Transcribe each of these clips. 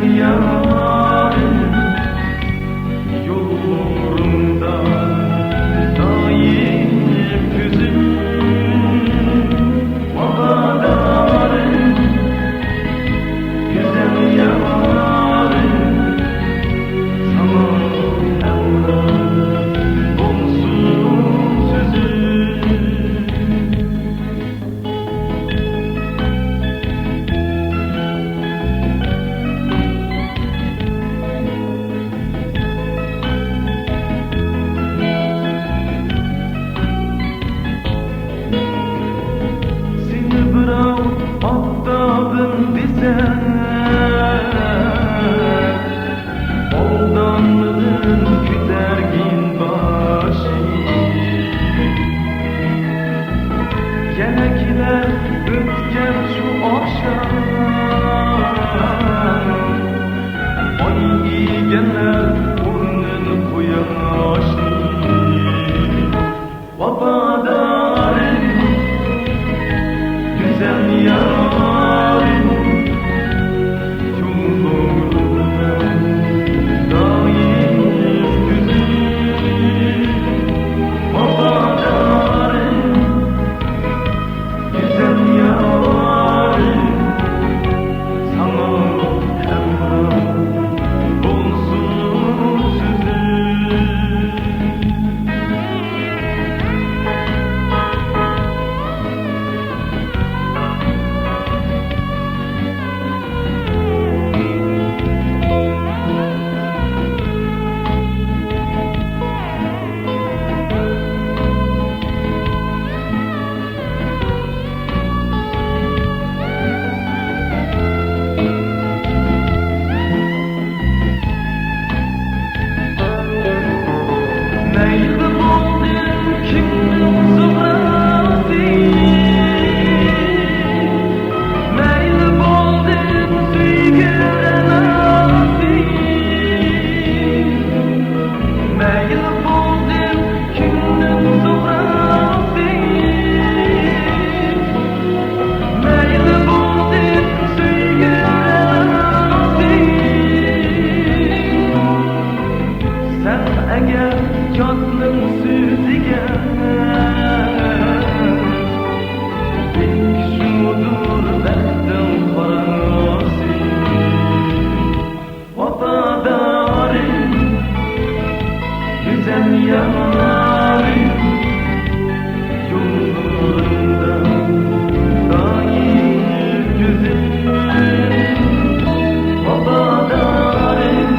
güzel yarim yollarında daim hüzün vafadarım, güzel yarim sana emran olsun sözüm. Seni bırak atladım bize, aldanmadın güdergin başı. Yelekler ötken şu akşam, ay iyi gelir burnun koyaşlı. Vafadarım, güzel yarim yollarında daim hüzün vafadarım, güzel yarim sana emran olsun sözüm. Meyli boldum kimnin zıbrası, meyli boldum süygüden ağası, meyli boldum kimnin zıbrası, meyli boldum süygüden ağası. Sen eğer canın süzüge ilk şudur bəxtin parası. Vafadarım, güzel yarim yollarında daim güzün. Vafadarım,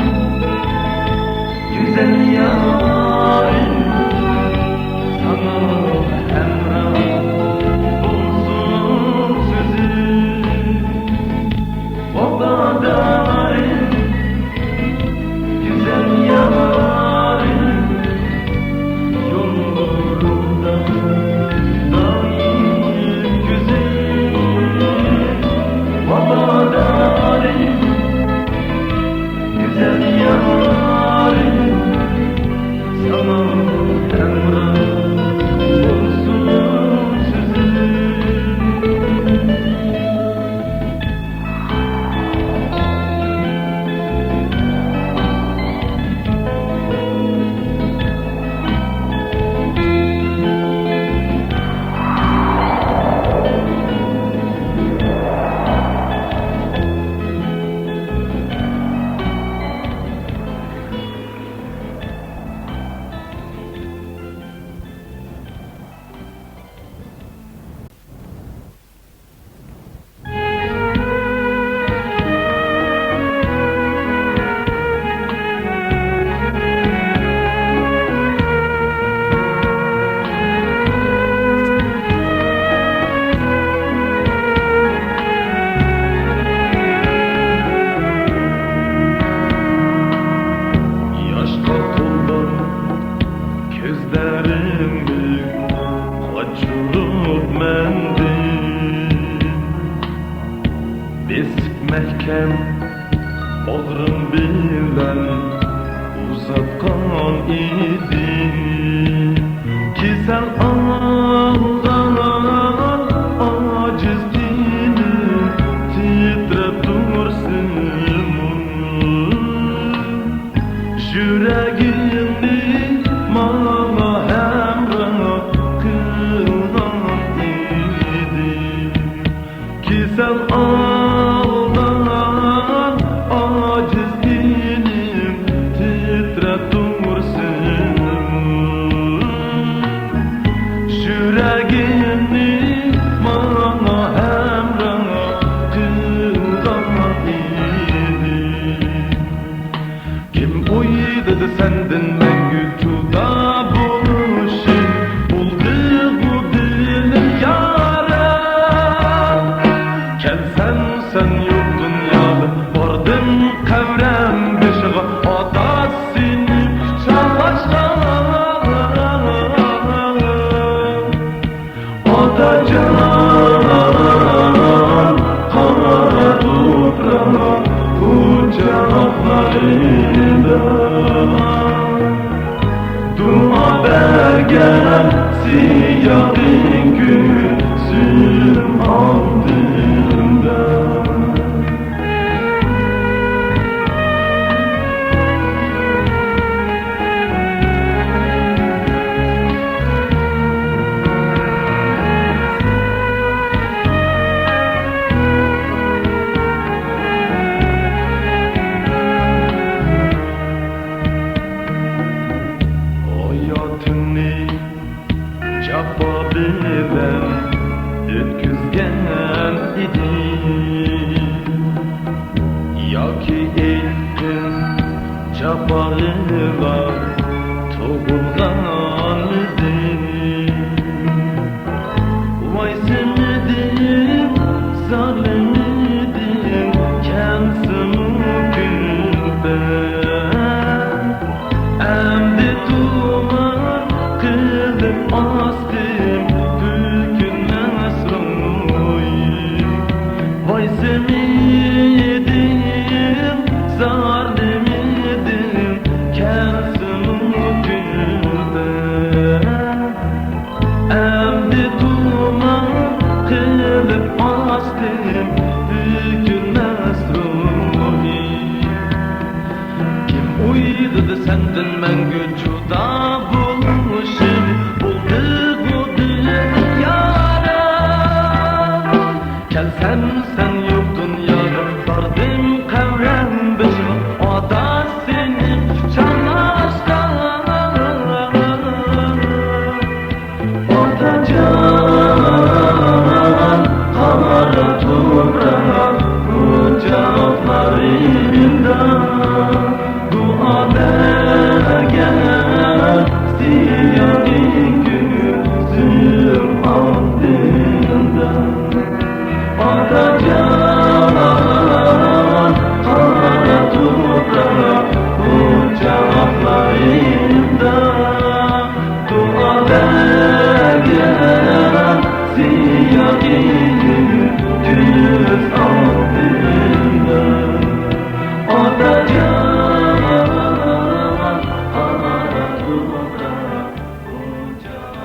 güzel yarim sana emran olsun sözüm. Vafadarım, güzel yarim yollarında daim güzün. Vafadarım, güzel yarim sana emran olsun sözüm. Məhkəm bağrım bilən uzatqan idin ki sən ağlanan aciz dilim titrəb dursun dedi senden mengü juda buluşum buldu bu dilim yara. Kelsen sen yok dünyada vardım kavrem beşiğe ata seni çallaşkan Atacan kara toprağa kucaklarında dua bergen siyahın gülsün aldığında. Çapa bilen ötküzgen idi yoki ettin çaparıga tug'ilgan idi. Voy senidim zalimidin kamsin kunda endi tuman qilib ostim bükülmez ruy. Voy senidim zalimidin kamsin kunda endi tuman qilib ostim bükülmez ruy. Kim uyudu senden mengü juda buluşum buldu bu dünyada. Kelsen sen yok dünyada vardım kavrem beşiğe ata seni çallaşkan Atacan kara toprağa kucaklarında dua bergen siyahın gülsün aldığında. Atacan kara toprağa kucaklarında dua bergen siyahın göz aldığında. Atacan kara toprağa kucaklarında.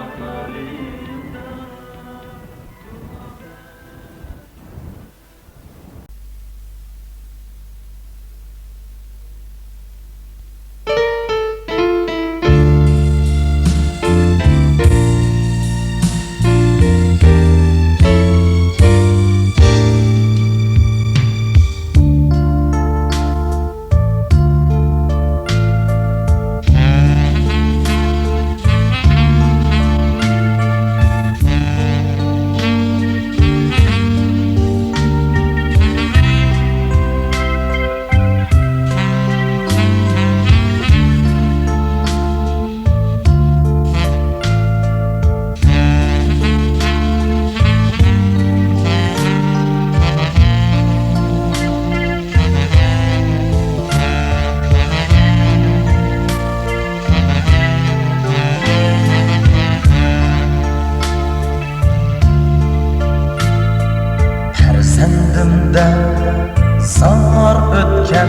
Sar ötken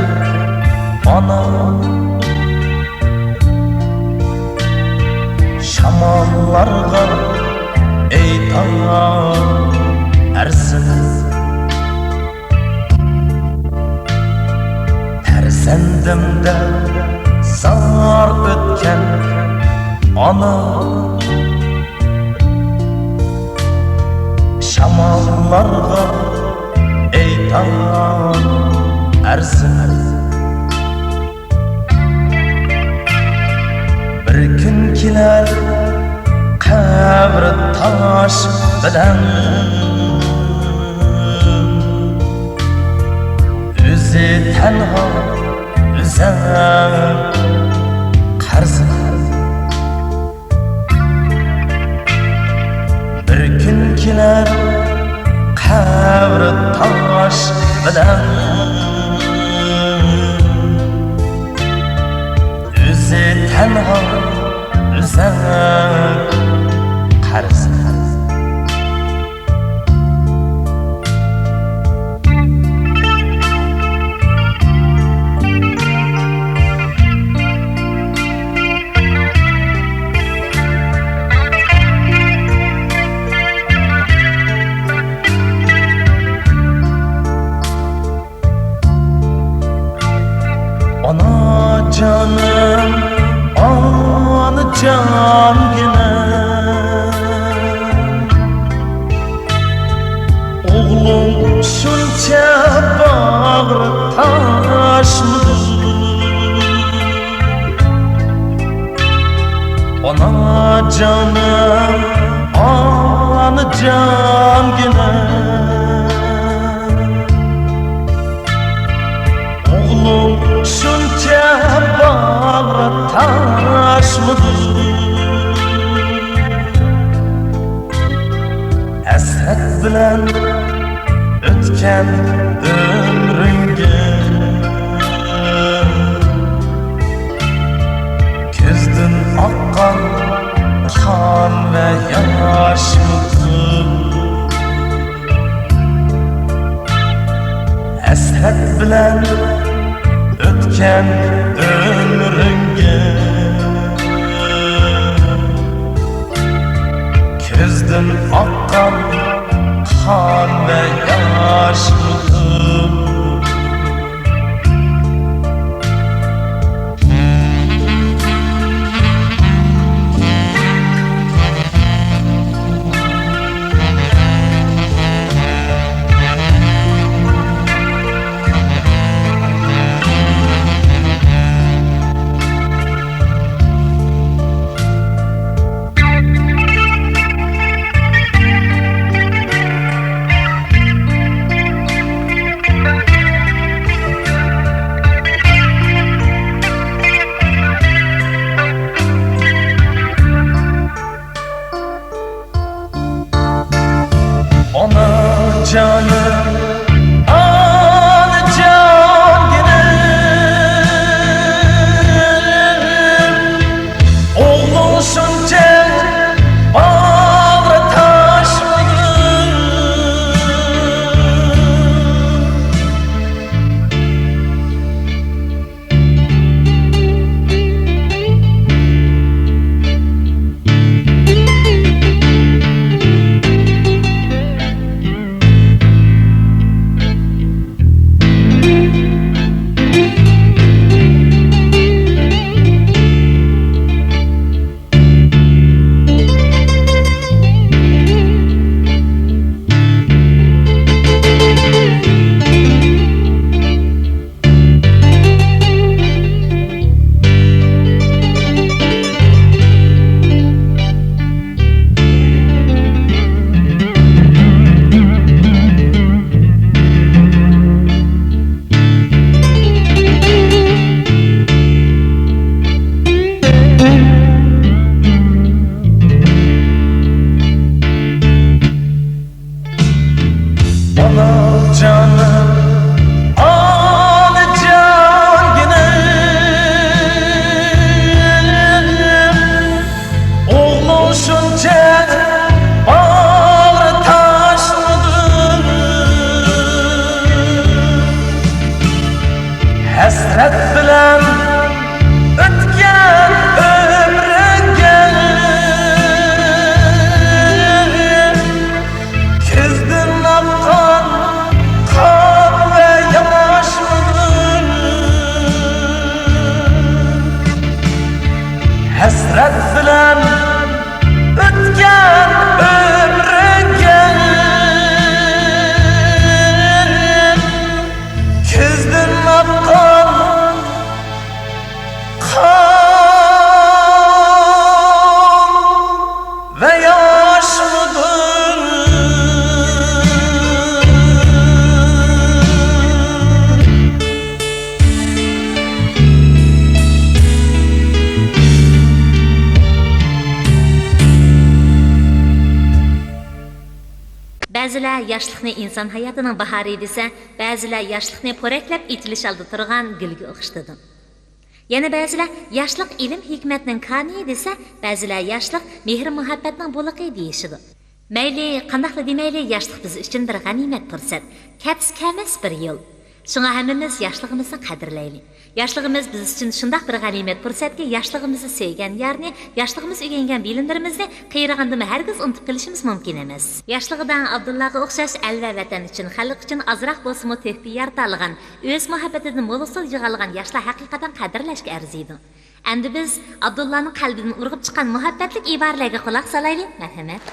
ana şamallarga eytan ersin. Tersendimde sar ötken ana şamallarga eytan ersin. Bir gün keler qabri taş bilan o'zi tanho o'zar tenha üzən qarz Ana canım, ana can yine Oğlum şunca bağrı taşmıdır Ana canım, ana can yine Oğlum şunca bağrı taşmıdır Eshet bilen ötken ömrünge Közdün akkan kan ve yaş mıdır Eshet bilen ötken ömrünge Közdün akkan kan ve yaş mıdır Ana canım, ana can yine Oğlum şunca bağrı taşmıdır Ana canım, ana can yine Oğlum şunca bağrı taşmıdır Hasret bilen ötken ömrünge Közdün akkan kan ve yaş mıdır Hasret bilen ötken ömrünge Közdün akkan kan ve yaş mıdır Ba'zilar yoshlikni inson hayotining bahori desa, ba'zilar yoshlikni po'raklab etilish oldi turgan gulga o'xshatadim. Yana ba'zilar yoshlik ilm hikmatning kani desa, ba'zilar yoshlik mehr muhabbatning bo'liqi deyishidi. Mayli, qandaqla demayli, yoshlik biz uchun bir g'animat fursat. Kamas bir yil. Shunga hammamiz yoshligimizni qadrlaylik. Yoshligimiz biz uchun shundoq bir g'animat fursatki, yoshligimizni sevgan yarni, yoshligimiz o'rgangan bilimlarimizni qiyirg'andimi hargiz unutib qilishimiz mumkin emas. Yoshligidan Abdullahga o'xshash el va vatan uchun, xalq uchun azroq bo'lsa-mu tehdi yartalgan, o'z muhabbatidan mo'lisil yig'ilgan yoshlar haqiqatan qadrlashga arziydi. Endi biz Abdullahning qalbidan urg'ib chiqqan muhabbatlik iboralarga quloq solaylik. Marhamat.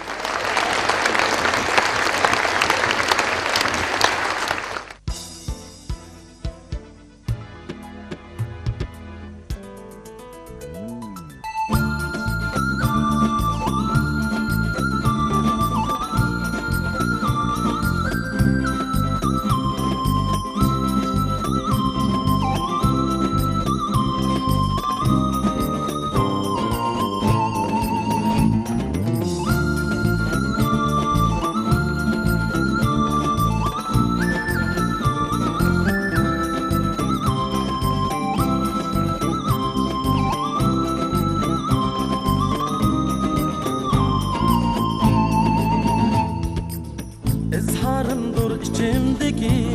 İzharımdır içimdeki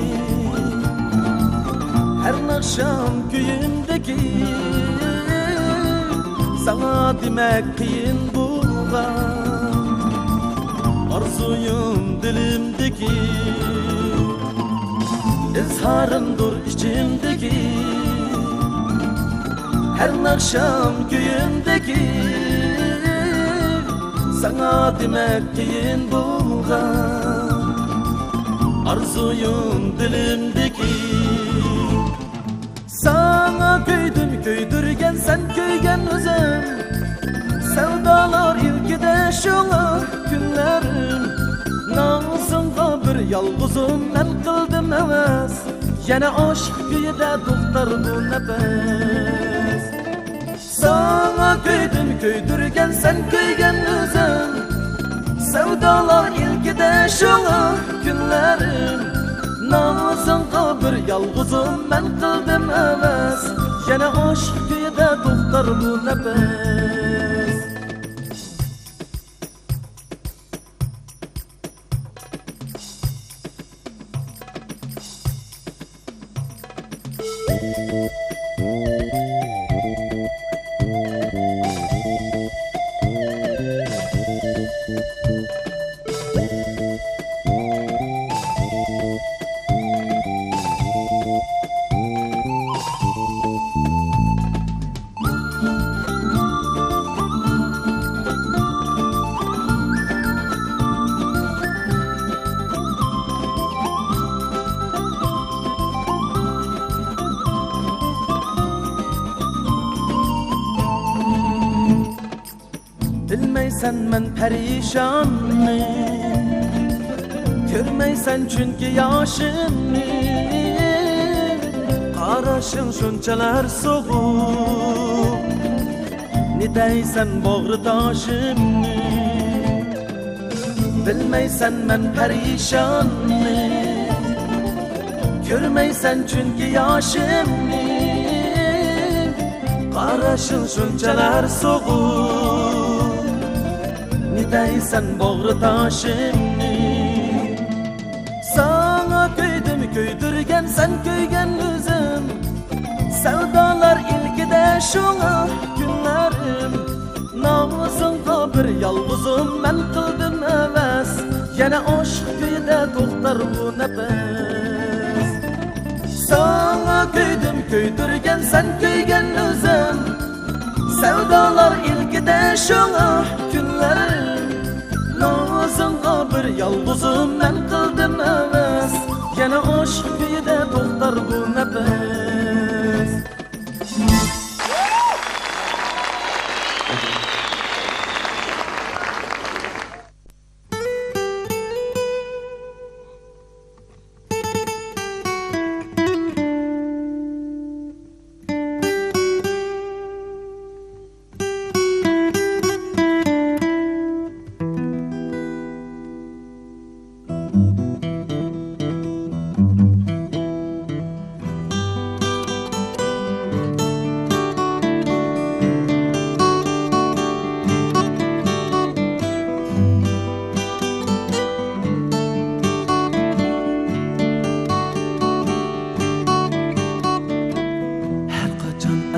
her akşam köyümdeki sana demek kıyın bulgan arzuyum dilimdeki İzharımdır içimdeki her akşam köyümdeki sana demek kıyın bulgan arzuyum dilimdeki sana köydüm köydürgen sen köygen özüm sevdalar ilkide şuna günlerim namusumda bir yalgızım ben kıldım heves yana aşk köyde doktor bu nefes sana köydüm köydürgen sen köygen özüm sevdalar ilkide şuna günlerim namusumda bir yalgızım ben kıldım heves yana aşk köyde doktor bu nefes Bilmeysen men perişanım Görmeysen çünkü yaşımı Qaraşın şunçalar soğuk Ne deysen bağrı taşımı Bilmeysen men perişanım Görmeysen çünkü yaşımı Qaraşın şunçalar soğuk Ne deysen bağrı taşımı Sana köydüm köydürgen sen köygen özüm Sevdalar ilkide şuna günlerim Namusumda bir yalgızım ben kıldım heves Yana aşk köyde doktor bu nefes Sana köydüm köydürgen sen köygen özüm Sevdalar ilkide şuna günlerim Namusumda bir yalgızım ben kıldım heves Yana aşk köyde doktor bu nefes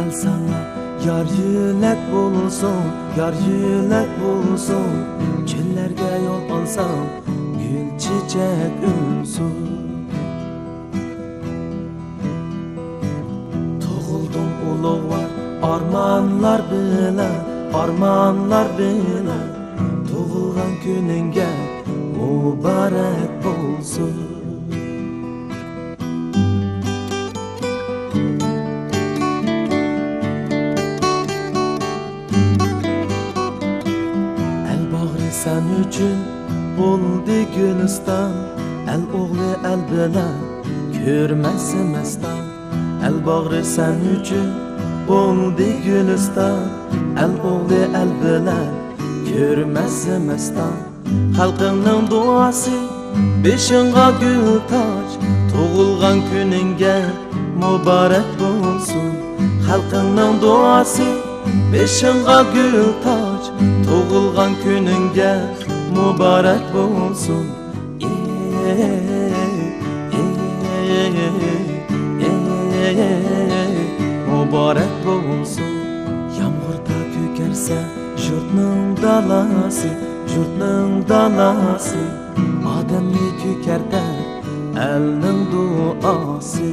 el sana yar yülek bulsun, yar yülek bulsun. Çillerge yol alsam gül çiçek ünsun. Tuğuldum ulug var armanlar bilen, armanlar bilen. Tuğulgan gününge mübarek bulsun. El bağrı sen üçün buldu Gülistan. El oğlu el bilen görmesi mestan. El bağrı sen üçün buldu Gülistan. El oğlu el bilen görmesi mestan. Halkının duası beşinga gül taç. Tuğulgan gününge mübarek bulsun. Halkının duası beşinga gül taç. Tuğulgan gününge mübarek bulsun. Mübarek bulsun. Yağmurda kökerse jurtның dalası, jurtның dalası. Ademni kökerde elning duası.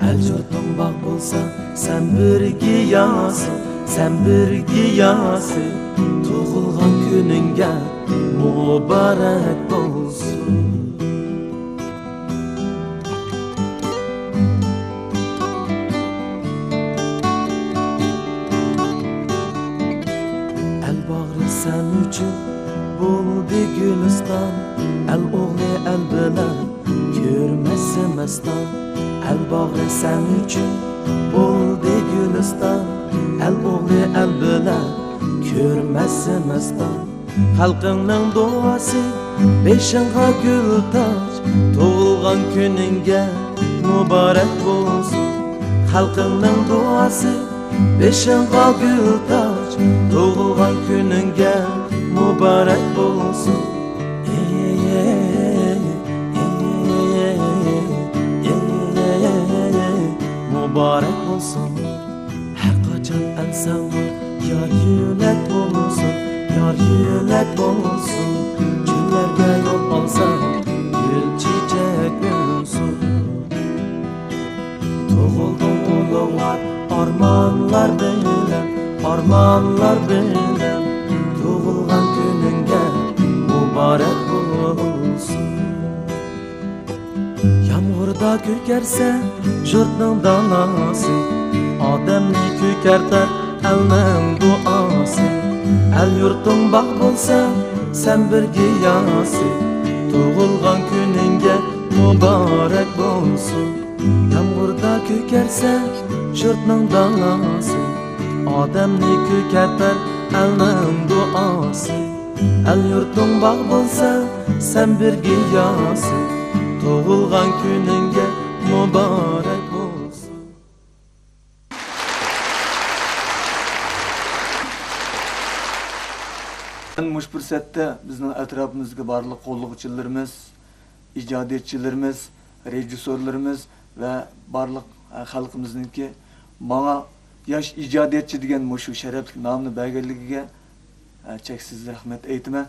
El jurtың bağ bolsa sen bir giyası, sen bir giyası. Tuğulgan gününge mübarek bulsun. El bağrı sen üçün buldu Gülistan. El oğlu el bilen görmesi mestan. El bağrı sen üçün buldu Gülistan. El oğlu el bilen görmesi mestan. Halkının duası beşinga gül taç. Tuğulgan gününge mübarek bulsun. Halkının duası beşinga gül taç. Tuğulgan gününge mübarek bulsun. Mübarek bulsun. Her kaçan el sana yar yülek bulsun, yar yülek bulsun. Çillerge yol alsan gül çiçek ünsun. Tuğuldum ulug var armanlar bilen, armanlar bilen. Tuğulgan gününge mübarek bulsun. Yağmurda kökerse jurtның dalası. Ademni kökerter elning duası. El yurtың bağ bolsa sen bir giyası. Tuğulgan gününge mübarek bulsun. Yağmurda kökerse jurtның dalası. Ademni kökerter elning duası. El yurtың bağ bolsa sen bir giyası. Tuğulgan gününge mübarek bulsun. Muş fursatda bizning atrofimizga barliq qo'llag'uchilarimiz, ijodiyotchilarimiz, rejissyorlarimiz va barliq xalqimizningki menga yosh ijodiyotchi degan mushu sharafli nomni berganligiga cheksiz rahmat aytaman.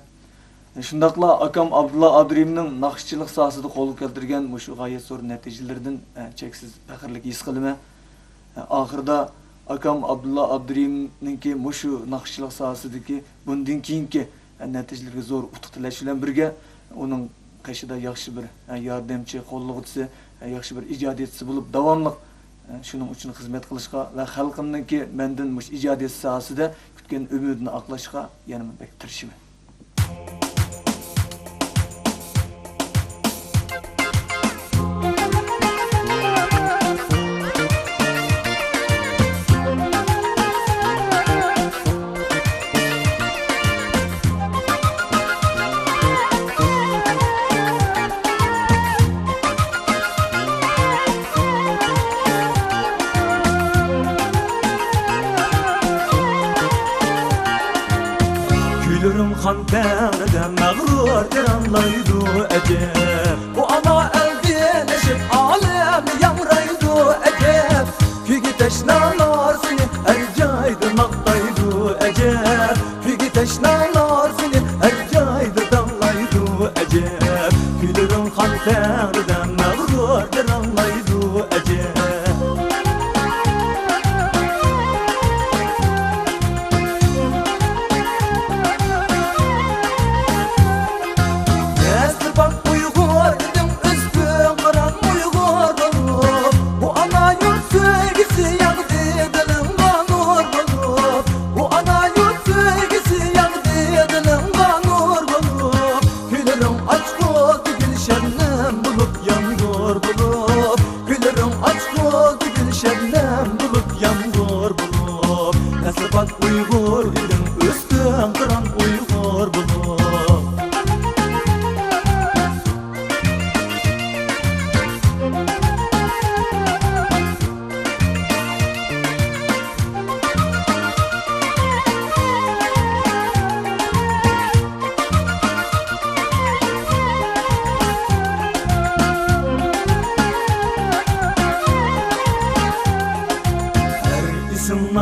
Shundaqla akam Abdulla Abdurimning naqshchilik sohasida qo'lga keltirgan mushu g'oyat zo'r natijalardan cheksiz faxrlik his qilaman. Oxirida akam Abdulla Abdurimningki mushu naqshchilik sohasidagi bundan keyingi natijalarga zo'r utuq tilash bilan birga uning qo'shida yaxshi bir yordamchi, qo'llag'uvchisi, yaxshi bir ijodiyotchisi bo'lib davomli shuning uchun xizmat qilishga va xalqimningki mendan mush ijodiyot sohasida kutgan umidini oqlashga yana bek tirishaman. Kan terde mağrur anlaydı ece. Bu ana eldi neşip alem yanı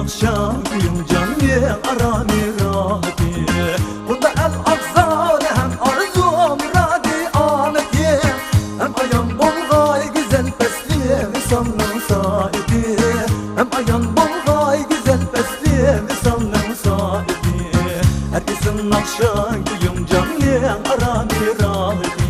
nakşan kuyum canlı arami rahati Burada el akzane hem arzu muradi ameti Hem ayan bolgay güzel pesli misalının sahibi Hem ayan bolgay güzel pesli misalının sahibi Herkesin nakşan kuyum canlı arami rahati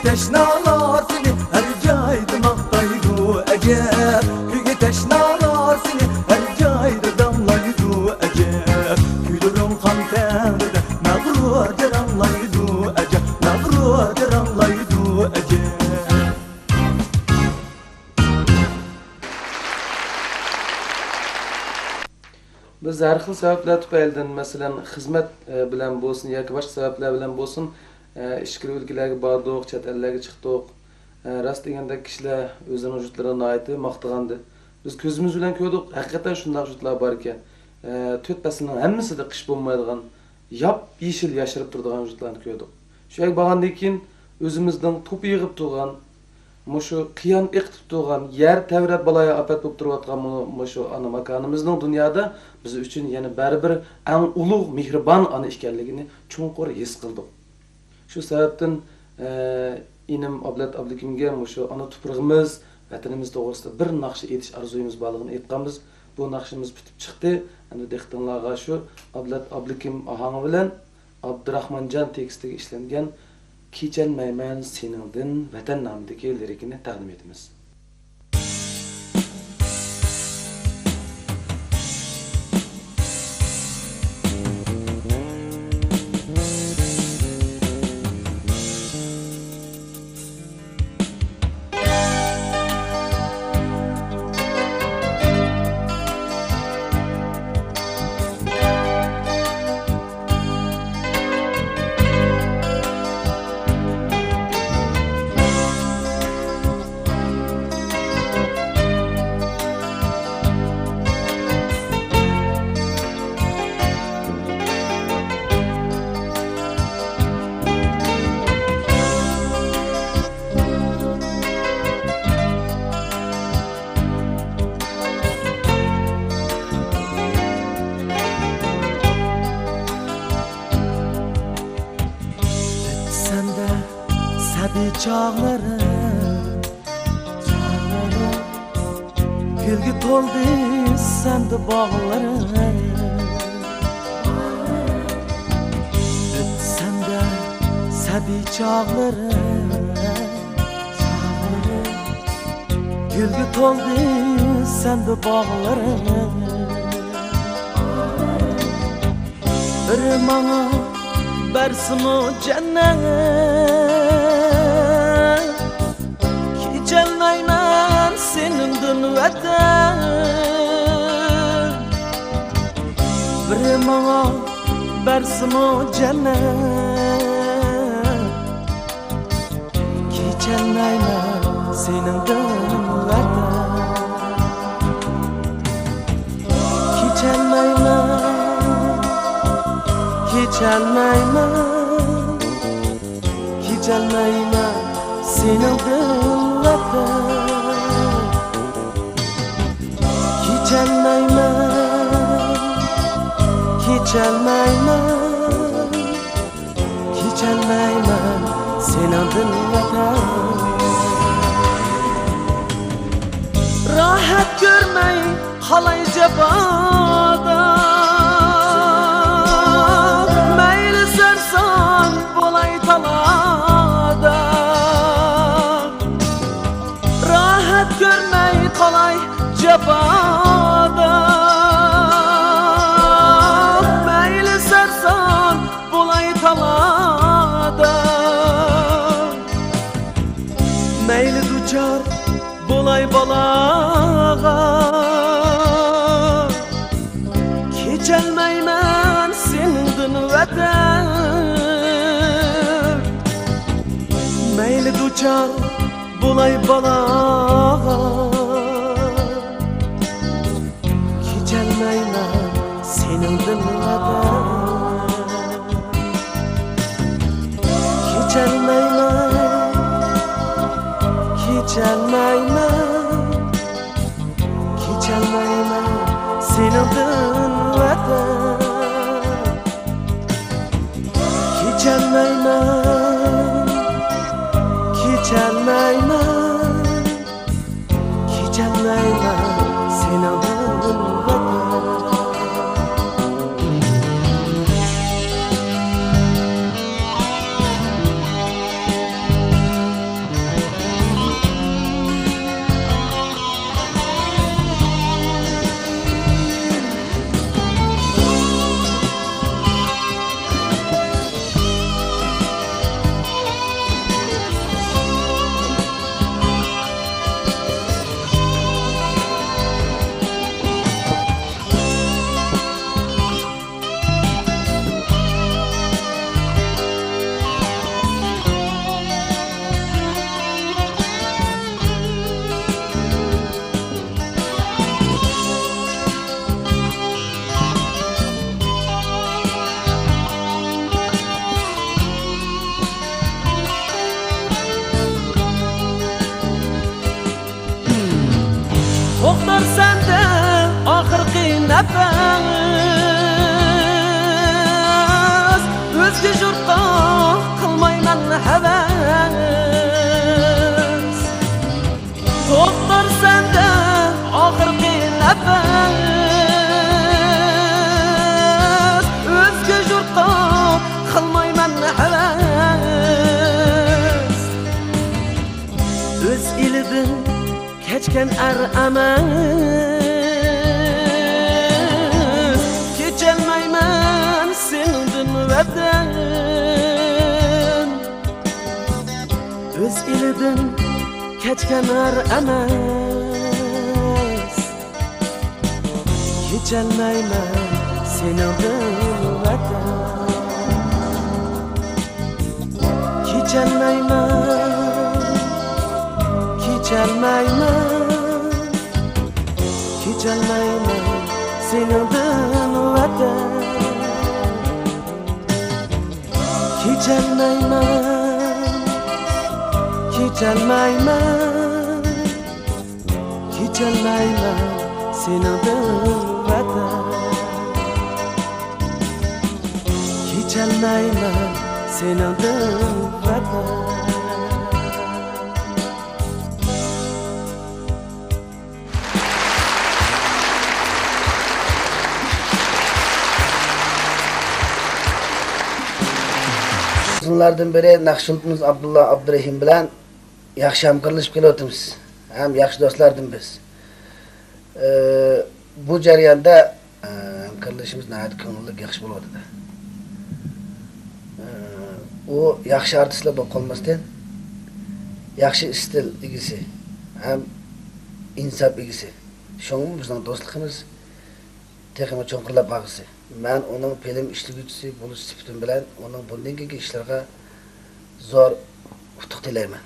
Teşnalar seni her cayda maktaydı ecep Küge teşnalar seni her cayda damlaydı ecep Külürüm kan terde mağru deranlaydı ecep Mağru deranlaydı ecep Biz har xil sabablar tufaylidan masalan xizmat bilan bo'lsin yoki boshqa sabablar bilan bo'lsin ishga o'lkalarga bordik, chet ellarga chiqdik. Rost deganda kishilar o'zining vujudlarini aytib maqtagandi. Biz ko'zimiz bilan ko'rdik, haqiqatan shunday vujudlar bor ekan. 4 faslning hammasida qish bo'lmaydigan, yop-yeshil yashirib turadigan vujudlarni ko'rdik. Shu bo'lgandan keyin o'zimizning to'p yig'ib turgan, mushu qiyon iqtib turgan, yer tavrab balaya afat bo'lib turayotgan mushu ana makonimizning dunyoda biz uchun yana baribir eng ulug' mehribon ana ekanligini chunqur his qildik. Shu sababdan inim Ablat Ablikimga mushu ana tuprog'imiz, vatanimiz to'g'risida bir naqsha etish arzuyimiz borligini aytganmiz. Bu naqshimiz bitib chiqdi. Endi dehqonlarga shu Ablat Ablikim ohangi bilan Abdurahmonjon tekstiga ishlangan Kechalmayman seningdan vatan nomidagi lirikini taqdim etamiz. Çağları Gülgü toldu sende bağları Sende sabi çağları Gülgü toldu sende bağları Bir bana bersin o cennet Kechalmayman seningdan vatan Bir bana bersin o cennet Kechalmayman seningdan vatan Kechalmayman seningdan vatan Kechalmayman seningdan vatan Rahat görmey qalay jabada Mayli sarson bo'lay talada Rahat görmey qalay jabada duçar bulay balağa Kecelmeymen senin dinleden Kecelmeymen senin dinleden Kecelmeymen senin dinleden To'xtar sende oxirgi nafas O'zga jurtqa qilmayman havas To'xtar sende oxirgi nafas O'zga jurtqa qilmayman havas O'z ilibin kechgan emas Kechelmayman sendan vatan O'z ilidan kechgan emas Kechelmayman sendan vatan Kecelmeymen senin vatan Kecelmeymen senin vatan Kecelmeymen senin vatan Uzunlardan beri Naqshbandimiz Abdullah Abdurahim bilan yaxshi hamkorlashib kelyapmiz. Ham yaxshi do'stlardan biz. Bu jarayonda hamkorlashimiz nihoyat ko'ngilli yaxshi bo'ladi. U yaxshi artistlar bo'lib qolmasdan, yaxshi stil egisi, ham insof egisi. Shunga bizning do'stligimiz texnik cho'nqirlab bag'isi. Men onun film işləyicisi buluş sifatim bilan onun bundan keyingi ishlarga zo'r utuq tilayman.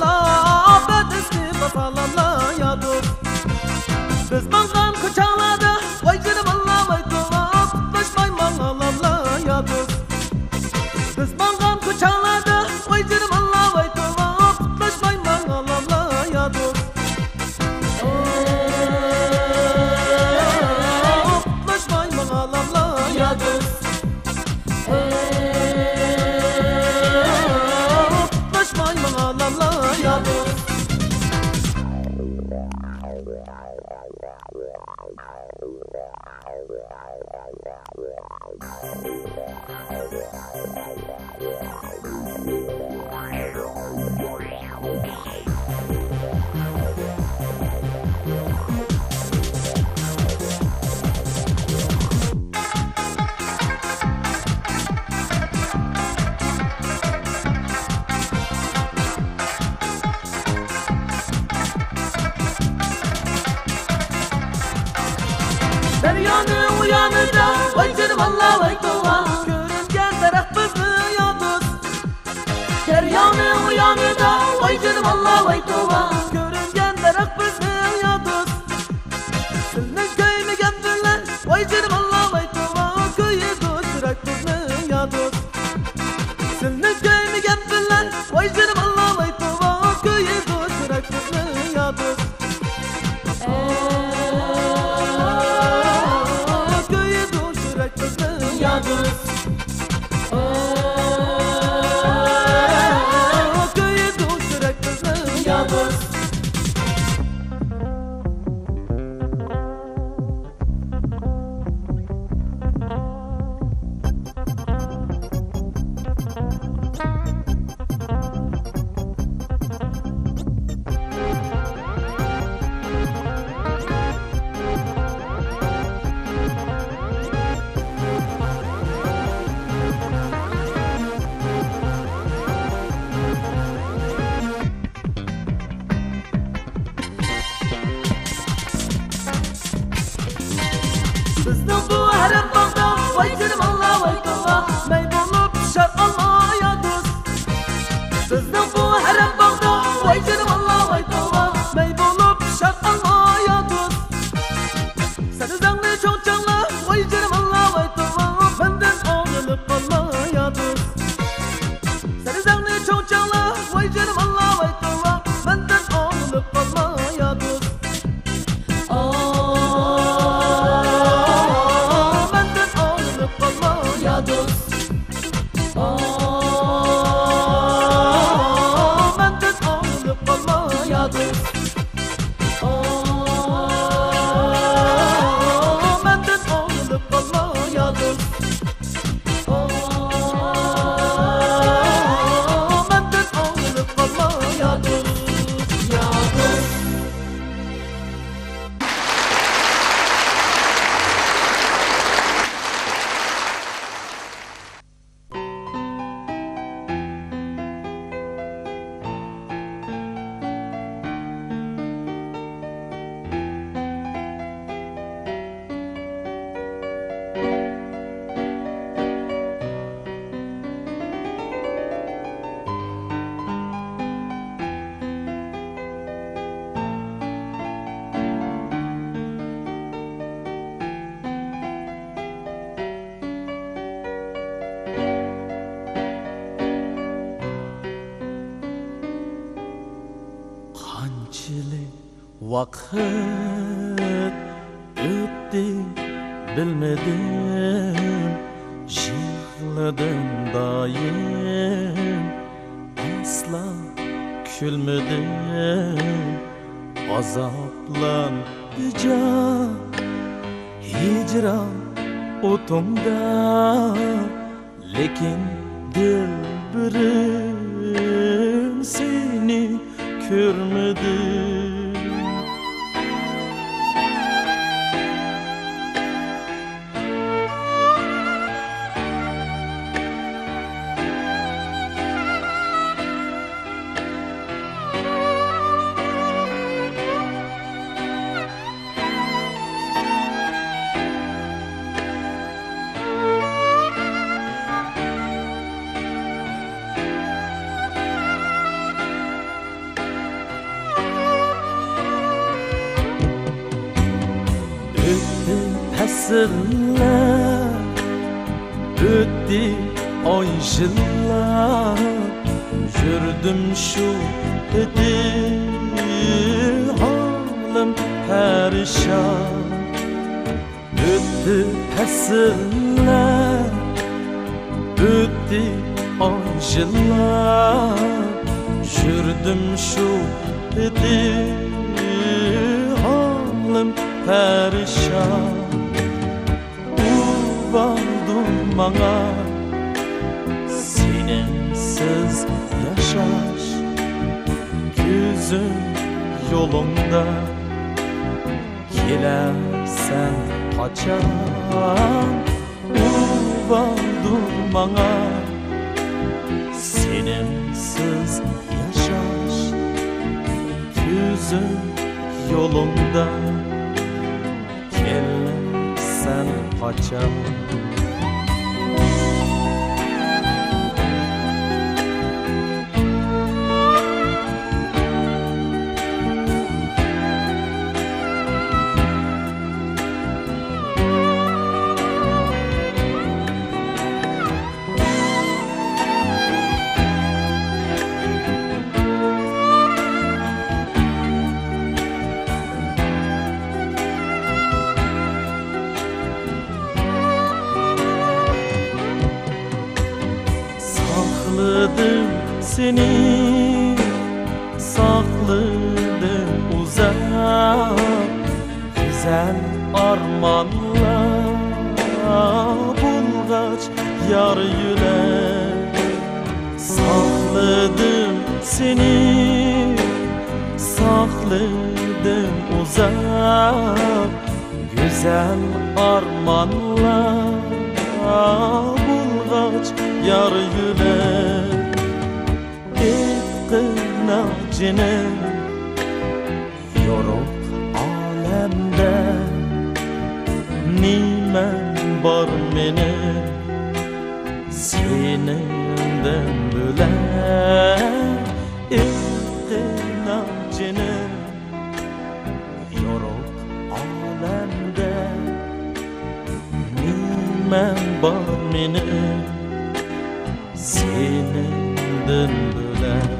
salamla bedesni basalamla ya dost. Biz mangan koçalarda vay canım Allah vay dola tutlaşmay mangalamla ya dost. Biz mangan koçalarda vay canım Allah vay dola tutlaşmay mangalamla ya dost. Tutlaşmay mangalamla ya dost. Tutlaşmay mangalamla ya dost. Deryanın uyanında vay canım Allah vay dola görüngen taraf bizni ya dost. Deryanın uyanında vay canım Allah vay dola görüngen taraf bizni ya dost. Sılnın köyünü gemdirler vay canım Allah vay dola köyü götürek bizni ya dost. Sılnın köyünü gemdirler vay canım Allah vay dola köyü götürek bizni ya dost. Köyü götürek bizni ya dost. Köyü götürek bizni ya dost. Bizning bu haram bağda vay canım Allah vay dola may bolup pişar alma ya dost. Bizning bu haram bağda vay canım Allah vay dola may bolup pişar alma ya dost. Seni zanglı çok canlı vay canım Allah vay dola benden ayrılıp kalma ya dost. Seni zanglı çok canlı vay canım Allah vay dola benden ayrılıp kalma ya dost. Benden ayrılıp kalma ya dost. Benden ayrılıp kalma ya dost. Benden ayrılıp kalma ya dost. Benden ayrılıp kalma ya dost. Ya dost. Qanchalik vaqt o'tdi bilmadim, yig'ladim doim, asla kulmadim, azoblan hicron o'timda, lekin dilbirim seni ko'rmadim. fasıllar Ötdi oy yıllar Yürüdüm şu dedi halim perişan Ötdi fasıllar Ötdi oy yıllar Yürüdüm şu dedi halim perişan Uvaldım bana Sensiz yaşaş Gözüm yolunda Gelersen kaçan Uvaldım bana Sensiz yaşaş Gözüm yolunda Gelersen kaçan Sakladım seni, sakladım uzak Güzel armanlar bulgaç yar yürek Sakladım seni, sakladım uzak Güzel armanlar bulgaç yar yürek Etqina cinem yoruk alemde Nimen var menin senenden bölen Etqina cinem yoruk alemde Nimen var menin senenden bölek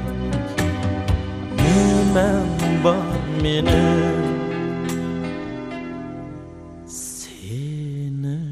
Nimen var menin senenden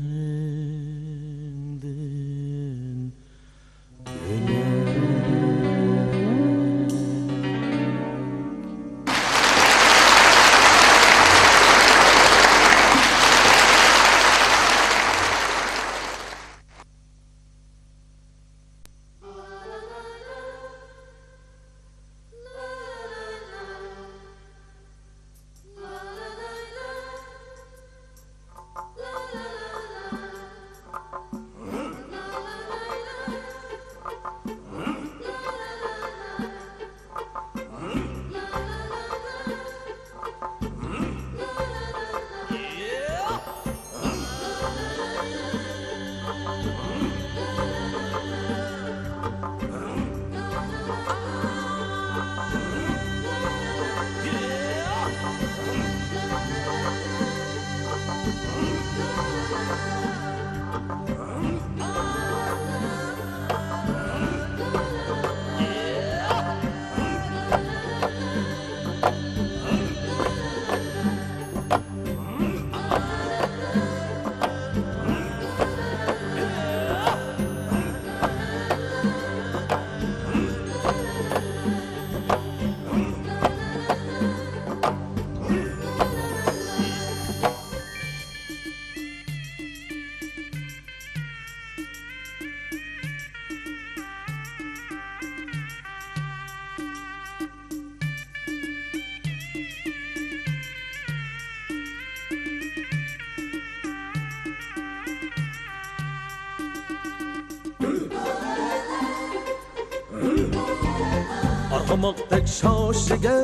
Arqamoqdek shoshiga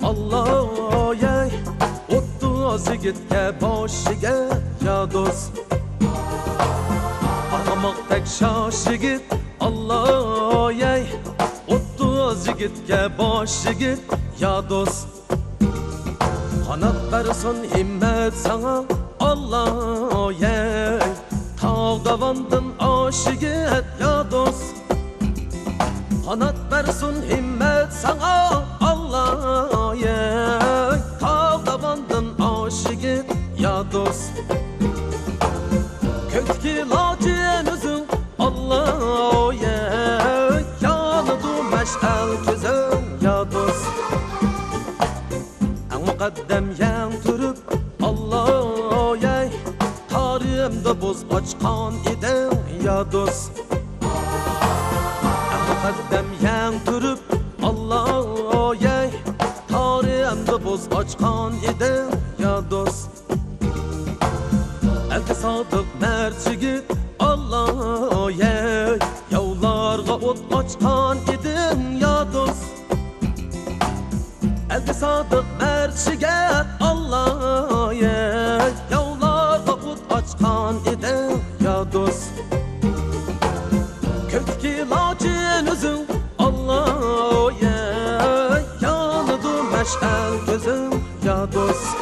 Alloh-yay o'ttiz yigitga boshiga ya do'st Arqamoqdek shoshigit Alloh-yay o'ttiz yigitga boshigit ya do'st Qanot bersin himmat sana Allah yey Tağ davandın aşıget ya dost Kanat versin himmet sana Allah yey Tağ davandın aşıget ya dost Kötki lacen üzüm Allah yey Yanıdı meş'al gözüm ya dost En mukaddem yan turib Allah yey Tarihimde boz açkan idin ya dost En mukaddem yan turib Allah yey Tarihimde boz açkan idin ya dost Elki sadık mert yigit Allah yey Yavlarga ot açkan idin ya dost Elki sadık mert yigit Allah yey Yavlarga ot açkan idin ya dost Kötki lacen üzüm Allah yey Yanıdı meş'al gözüm ya dost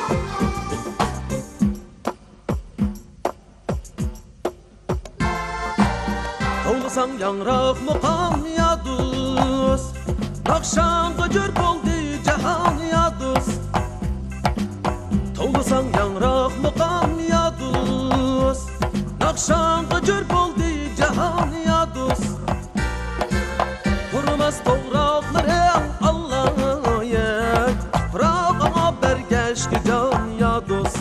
Tovlasan yanrak muqam ya dost Nakşanqa gör boldi jahan ya dost Tovlasan yanrak muqam ya dost Nakşanqa gör boldi jahan ya dost Kurmaz tovraqlarım Allah yey Tuprağıma bergeşki can ya dost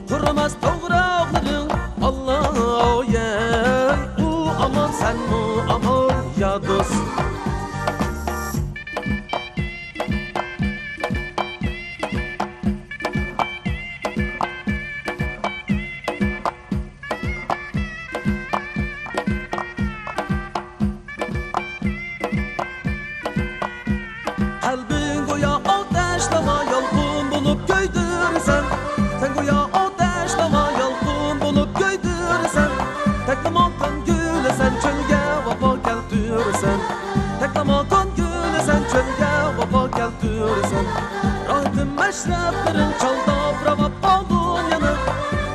Kurmaz tovraqlarım Allah yey U aman sen mu aman ya dost Kalbin goya ateşlama yalgın bulup göydürsen Sen goya ateşlama yalgın bulup göydürsen Teklamaktan gülesen çölge vapa keltürsen Teklamaktan gülesen çölge vapa keltürsen Rahatın meşreplerin çalda brava bağın yanı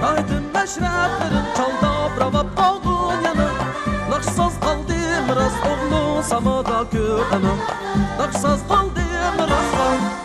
Rahatın meşreplerin çalda brava bağın yanı Nakşsaz kaldım rast oğlu samada köğenim Nakşsaz kaldım rast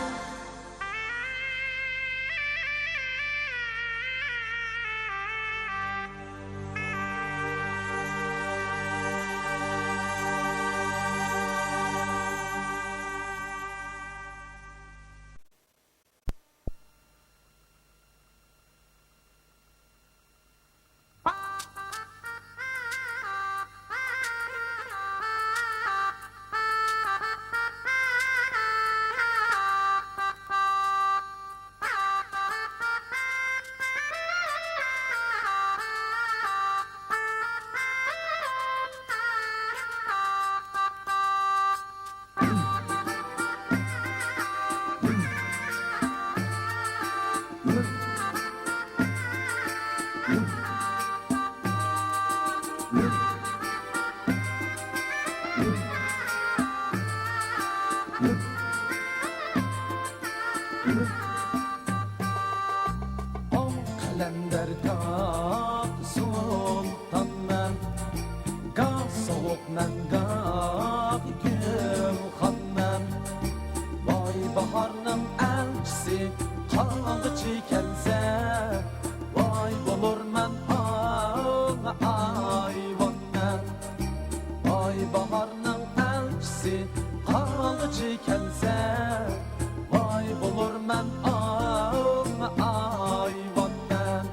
Kalender gah sultanmen Gah soğukmen gah gülxanmen Vay baharның elçisi Qanğıcı kelse Vay bolurmen ağına ayvanmen Vay baharның elçisi Qanğıcı kelse Vay bolurmen ağına ayvanmen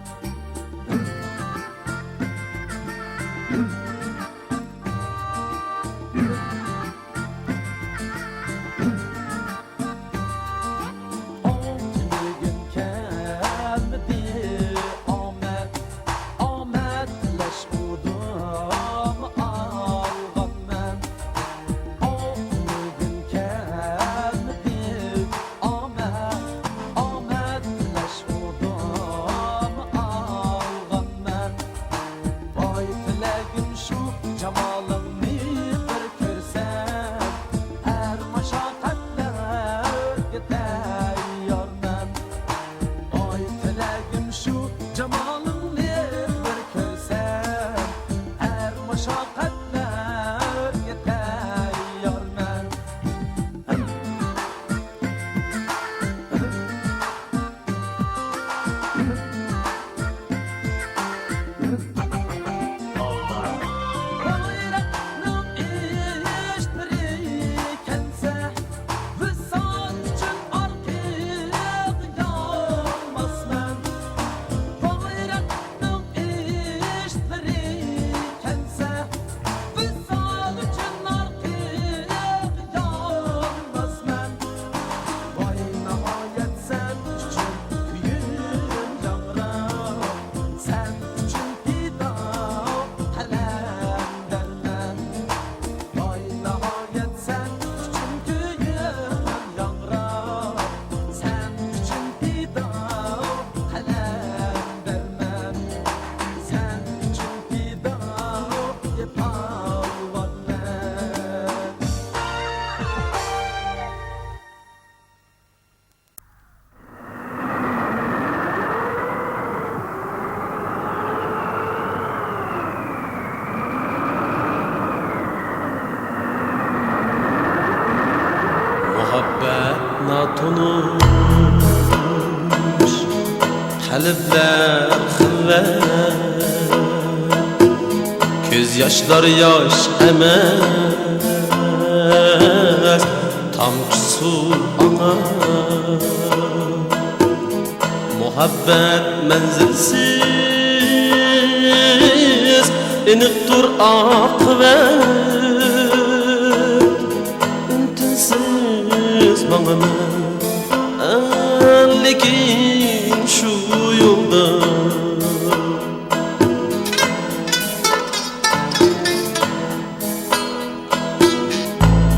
Natunuş kalpler xilvat Göz yaşlar yaş emas Tamçı su ana Muhabbet menzilsiz Iniqtur akıvet Tinsiz bana lekin şu yolda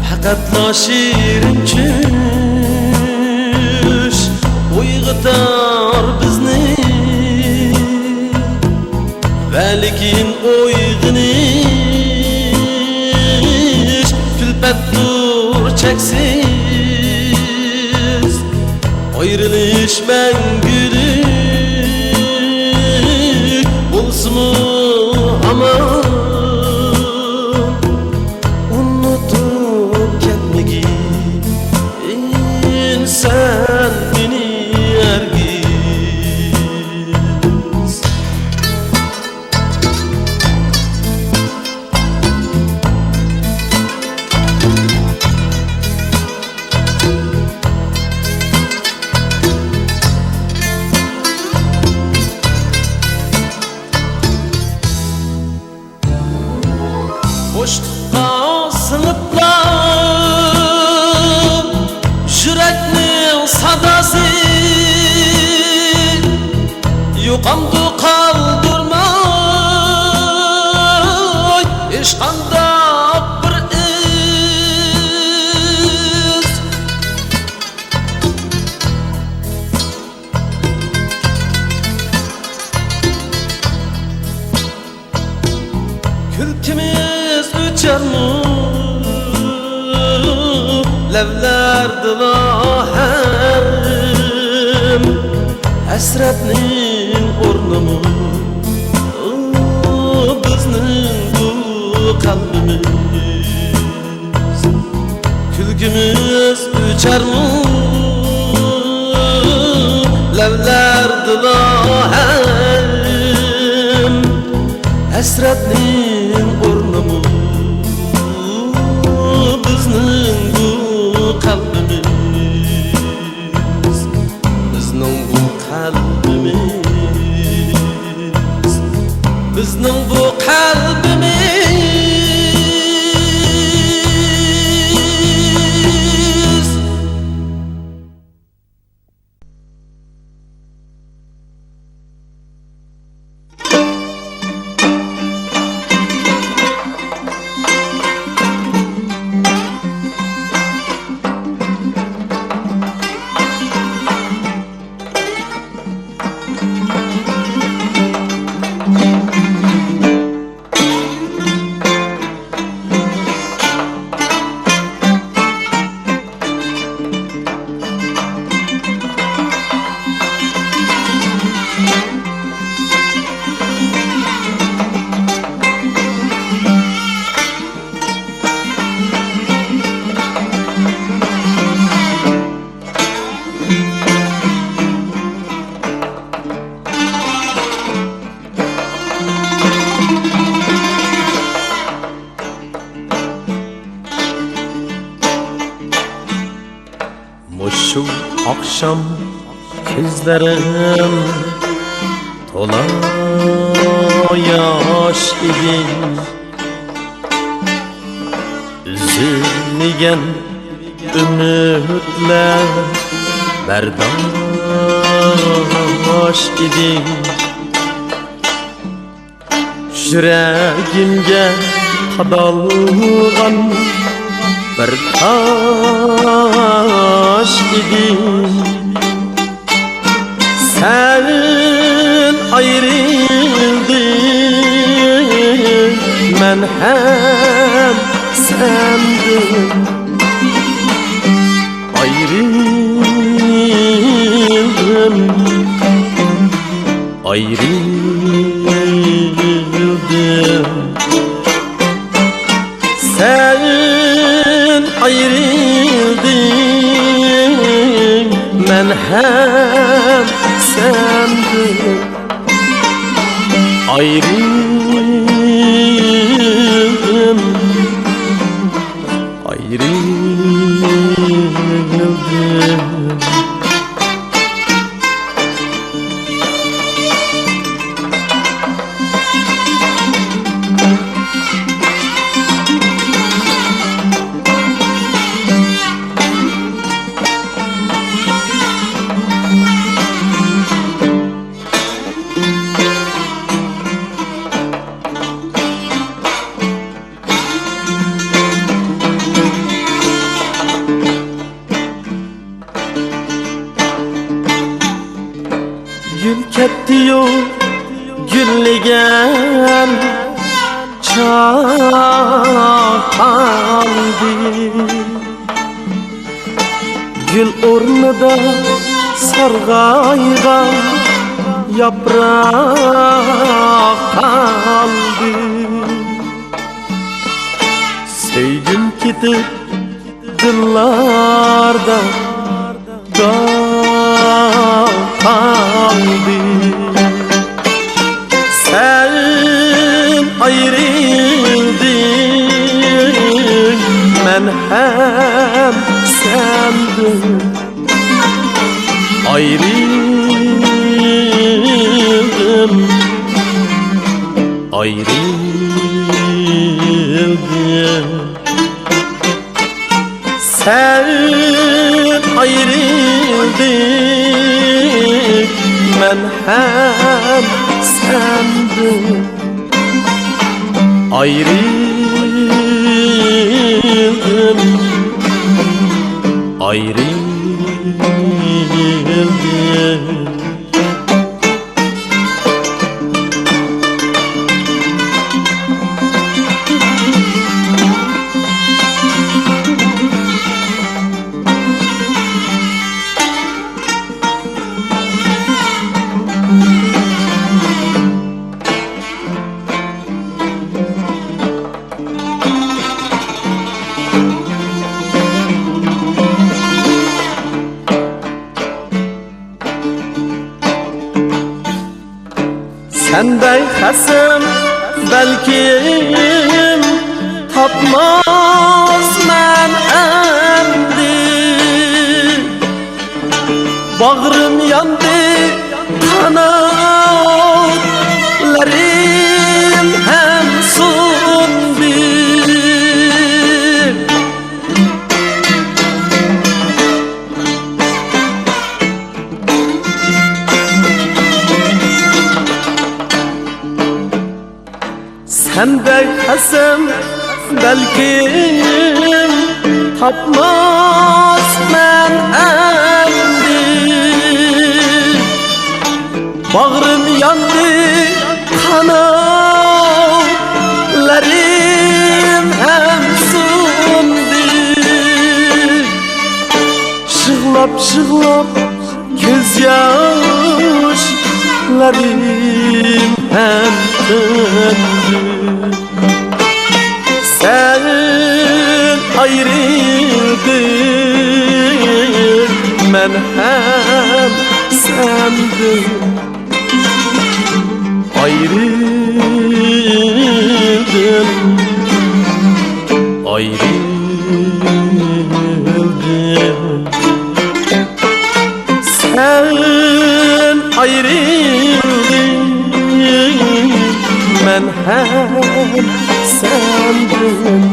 Hakatla şirin çüş Uygıtar bizni Ve lekin uygınış Külpettur çeksiz Ayrılış mengülük Olsun mu aman Unutup ketmegin Sen beni ergiz Boşluqqa sınıplar Yüreknin sadası Yuqamdı kaldırmay Eşqanda bir iz Külkimiz uçarmı Levlerdi lahem Hasretnin ornumu Bizning bu kalbimiz Külkimiz uçarmı Levlerdi lahem Hasretnin ornumu Bizning bu kalbimiz Bizning bu kalbimiz Bizning bu kalbimiz Muşu akşam gözlerim tola yaş idi Üzülgen ümitler berdaş idi Yüreğimge qadalgan bir taş idi Sen ayrıldın men hem sendim Ayrıldım Ayrıldım Sen ayrıldın men hem senden ayrıldım, ayrıldım. Gül ketdi-yu gülligen çaldı, gül ornida sargaygan yaprak kaldı. Sevgim ketip dillarda kaldı. Sen ayrıldın, men hem senden ayrıldım, ayrıldım. Sen ayrıldın, men hem senden ayrıldım, ayrıldım. Sendey hasım belkim tapmaz men endi, bağrım yandı, kanatlarım hem soğudu. Sendey hasım belkim tapmaz men endi, bağrım yandı, kanatlarım hem soğudu. Şığlap şığlap göz yaşlarım hem döndü. Sen ayrıldın, men hem senden ayrıldım, ayrıldım. Sen ayrıldın, men hem senden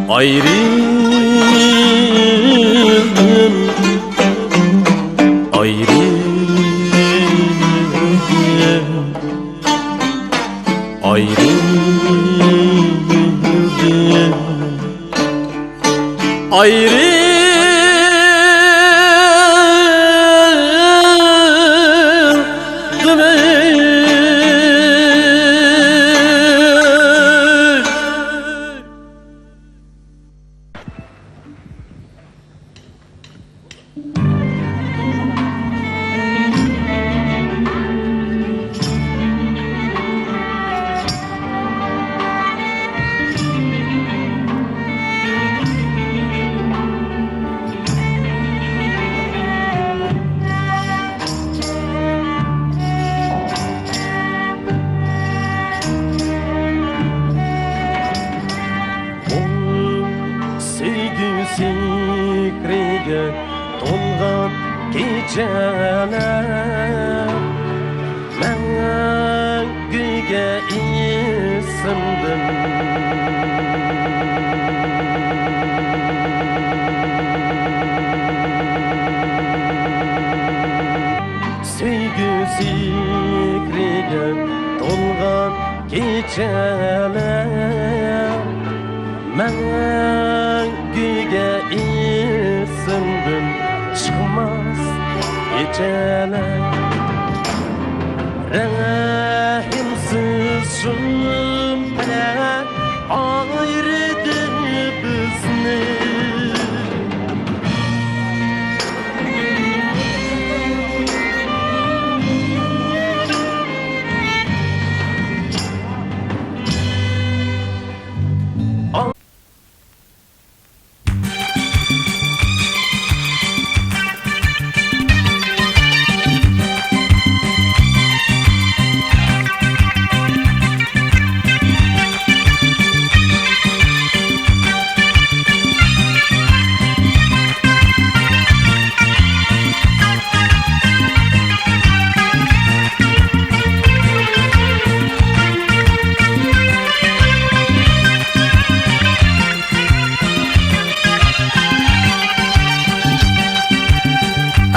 ayrıldım, ayrıldım, ayrıldım, ayrıldım. to'lg'an kechalar manguga isindim sevgi zikriga to'lg'an kechalar manguga isindim chiqmas kechalar rahimsiz zulm bilan ayirdi bizni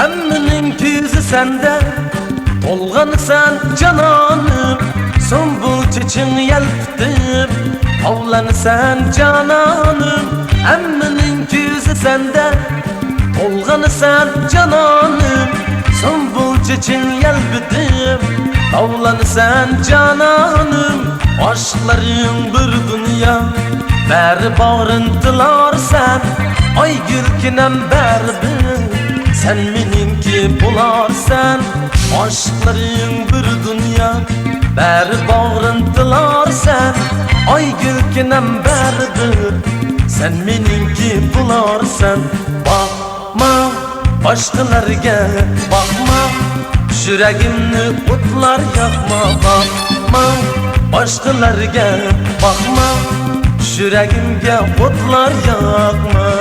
Emmining ko'zi sende olgan sen cananım Sombul çiçin yeltip avlan sen cananım Emmining ko'zi sende olgan sen cananım Sombul çiçin yeltip avlan sen cananım Aşkların bir dünya beri bağrıntılar sen Ay gülkinem berbi sen meninki bularsan Aşkların bir dünya beri bağrıntılar sen Ay gülkinem berbi sen meninki bularsan Bakma başkalarga bakma Yüreğimni otlar yakma Bakma başkalarga bakma Yüreğimge otlar yakma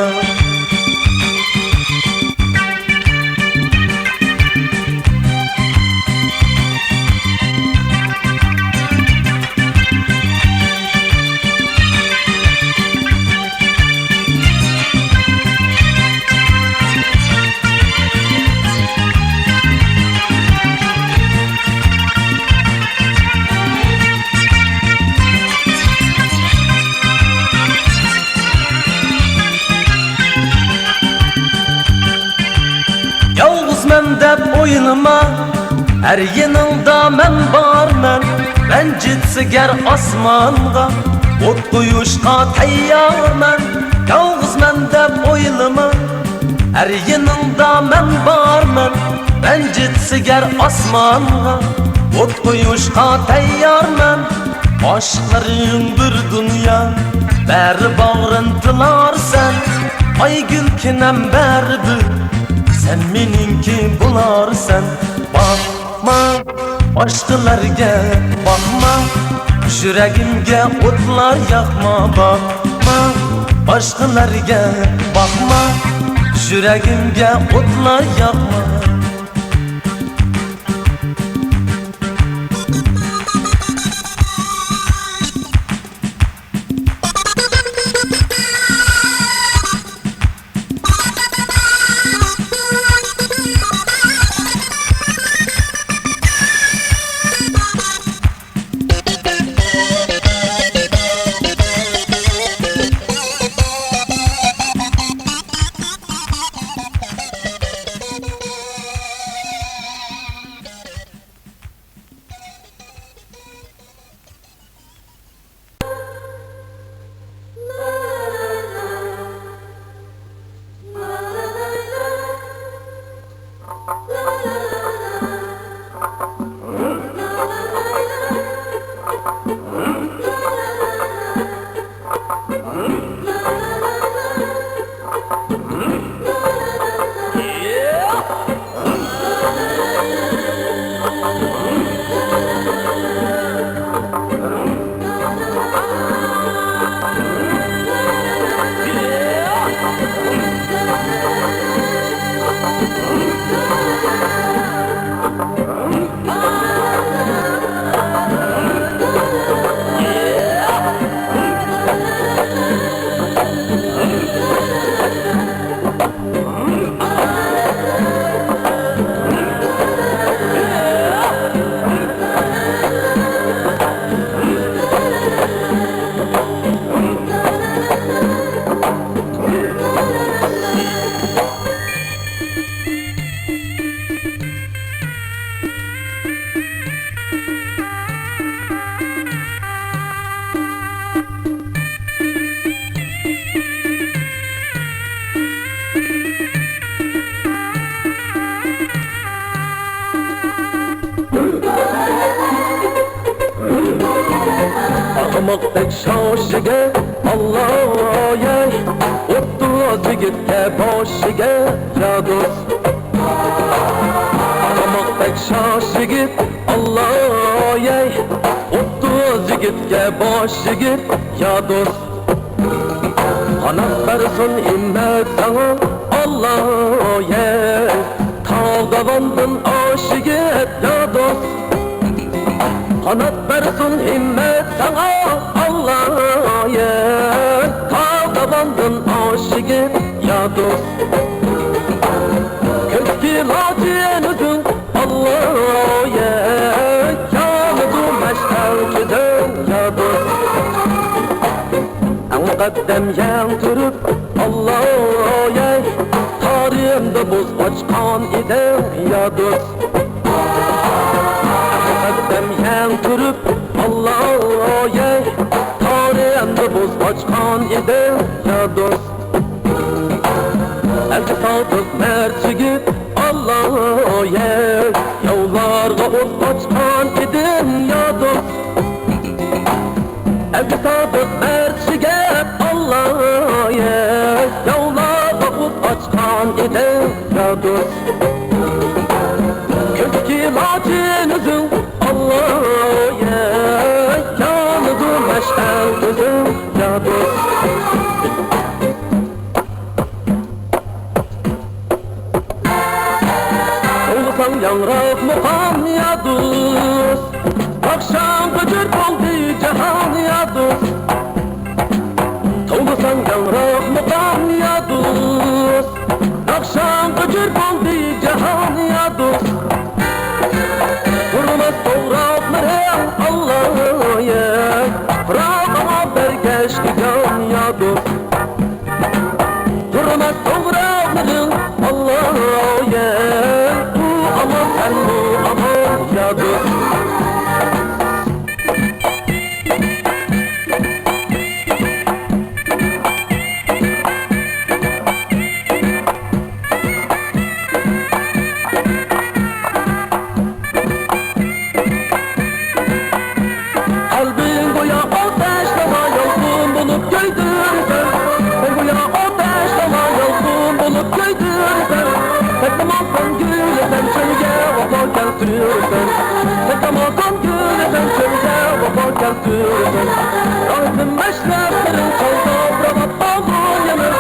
deb o'ylama her yanılda men barman ben jitsigar osmonga o't qo'yishga tayyorman yolg'izman deb o'ylama her yanılda men barman ben jitsigar osmonga o't qo'yishga tayyorman aşkların bir dünya beri bağrıntılar sen ay gülkinem berbi sen meninki bularsan bakma başkalarga bakma yüreğimge otlar yakma bakma başkalarga bakma yüreğimge otlar yakma Ahmakdek şaşıge Allah'a Otuz yigitke boşıge ya dost Ahmakdek şaşıge Allah'a Otuz yigitke boşıge ya dost Kanat versin himmet sana Allah'a Tağda vandın aşıge ya dost Kanat versin himmet sana Allah'a Tağda bandın aşığı ya dost Köski laciyenüzün Allah'a Yanıdın meşterkiden ya dost En mukaddem yan turub Allah'a Tarihimde buz açkan iden ya dost Mukaddem yan turub Allah'a Tarihimde buz açkan iden ya dost Elki sadık merçigit Allah'a Yollarga ot açkan iden ya dost Elki sadık merçigit Allah'a Yollarga ot açkan iden ya dost Köski lacinüzün Allah'a Yanıdı meş'el gözün ya dost Oğlusan yanrak muqam ya dost Akşam gıcır oldu cihan ya dost Oğlusan yanrak muqam ya dost Akşam gıcır oldu cihan ya dost Hurmat toğraq mərəm Allah'a Rağama bergeş gidəm ya dost Hurmat toğraq mərəm Allah'a Bu aman sən bu aman ya dost Aydın meşreplerin çalda bravat bağın yanır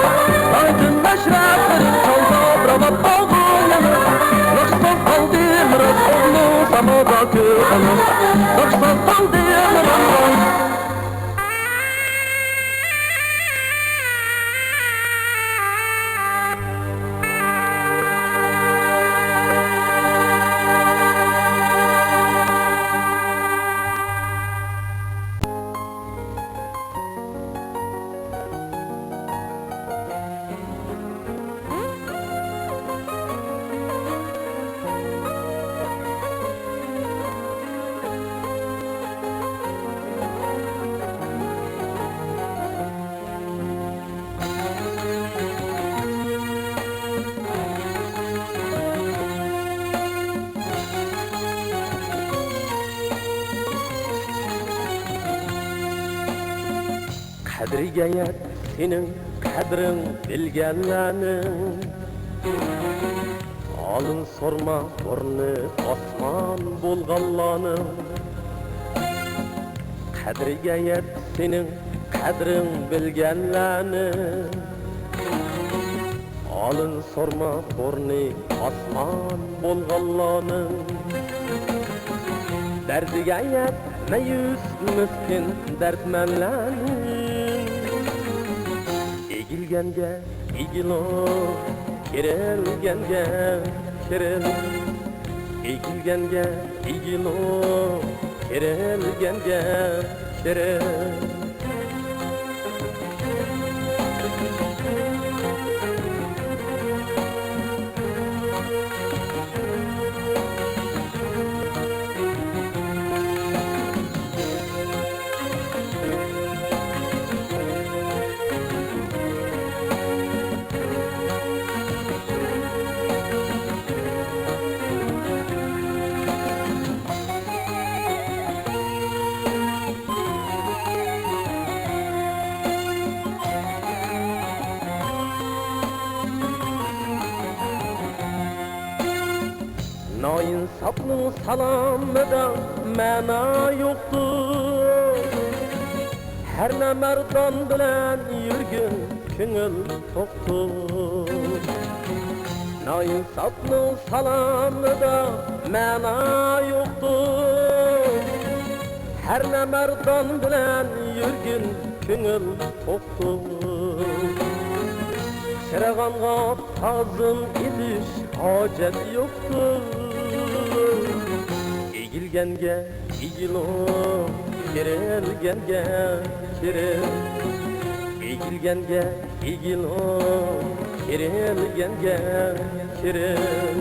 Aydın meşreplerin çalda bravat bağın yanır Nakşsan kaldı mıraz oğlu samada kırılır Nakşsan kaldı mıraz Kadriga yet senin kadrin bilgenlerin Alın sorma burnu osman bolgallanın Kadriga yet senin kadrin bilgenlerin Halın sorma borni asman bolğanlarning Derdiga yetmeyüz miskin dertmenlarning Egilgenge egilo kerilgenge keril Egilgenge egilo kerilgenge keril Na'insafning salamida ma'no yo'qdir Her ne merdan bilen yürgün köngül toqdir Na'insafning salamida ma'no yo'qdir Her ne merdan bilen yürgün köngül toqdir Çırağanğa tazım ediş hacet yoktur Egilgenge egilo kerilgenge keril Egilgenge egilo kerilgenge keril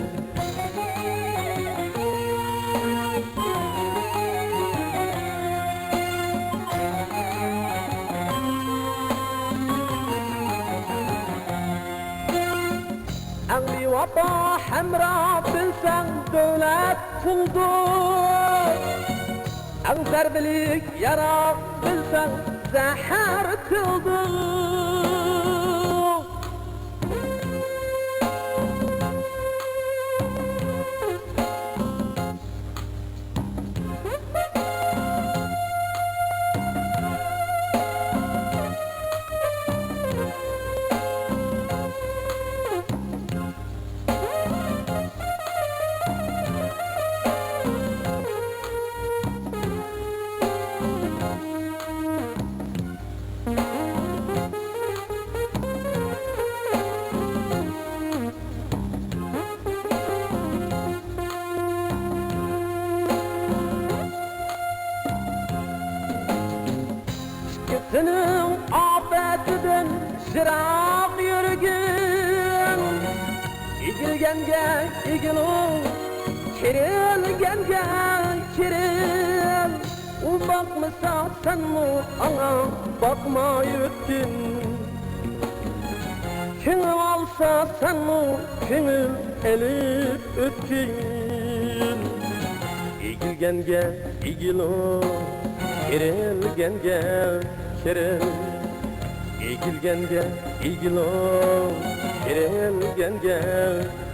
Angli vapa hamra bilsang devlet puldur Ang zarbilik yara bilsang zahar tildir Senin afetinden şıraq yürgün Egilgenge egilo kerilgenge keril U bakmasa sen mu ana bakma ötkin Kim alsa sen mu köngül elip ötkin Egilgenge egilo kerilgenge keril Egilgenge egilo kerilgenge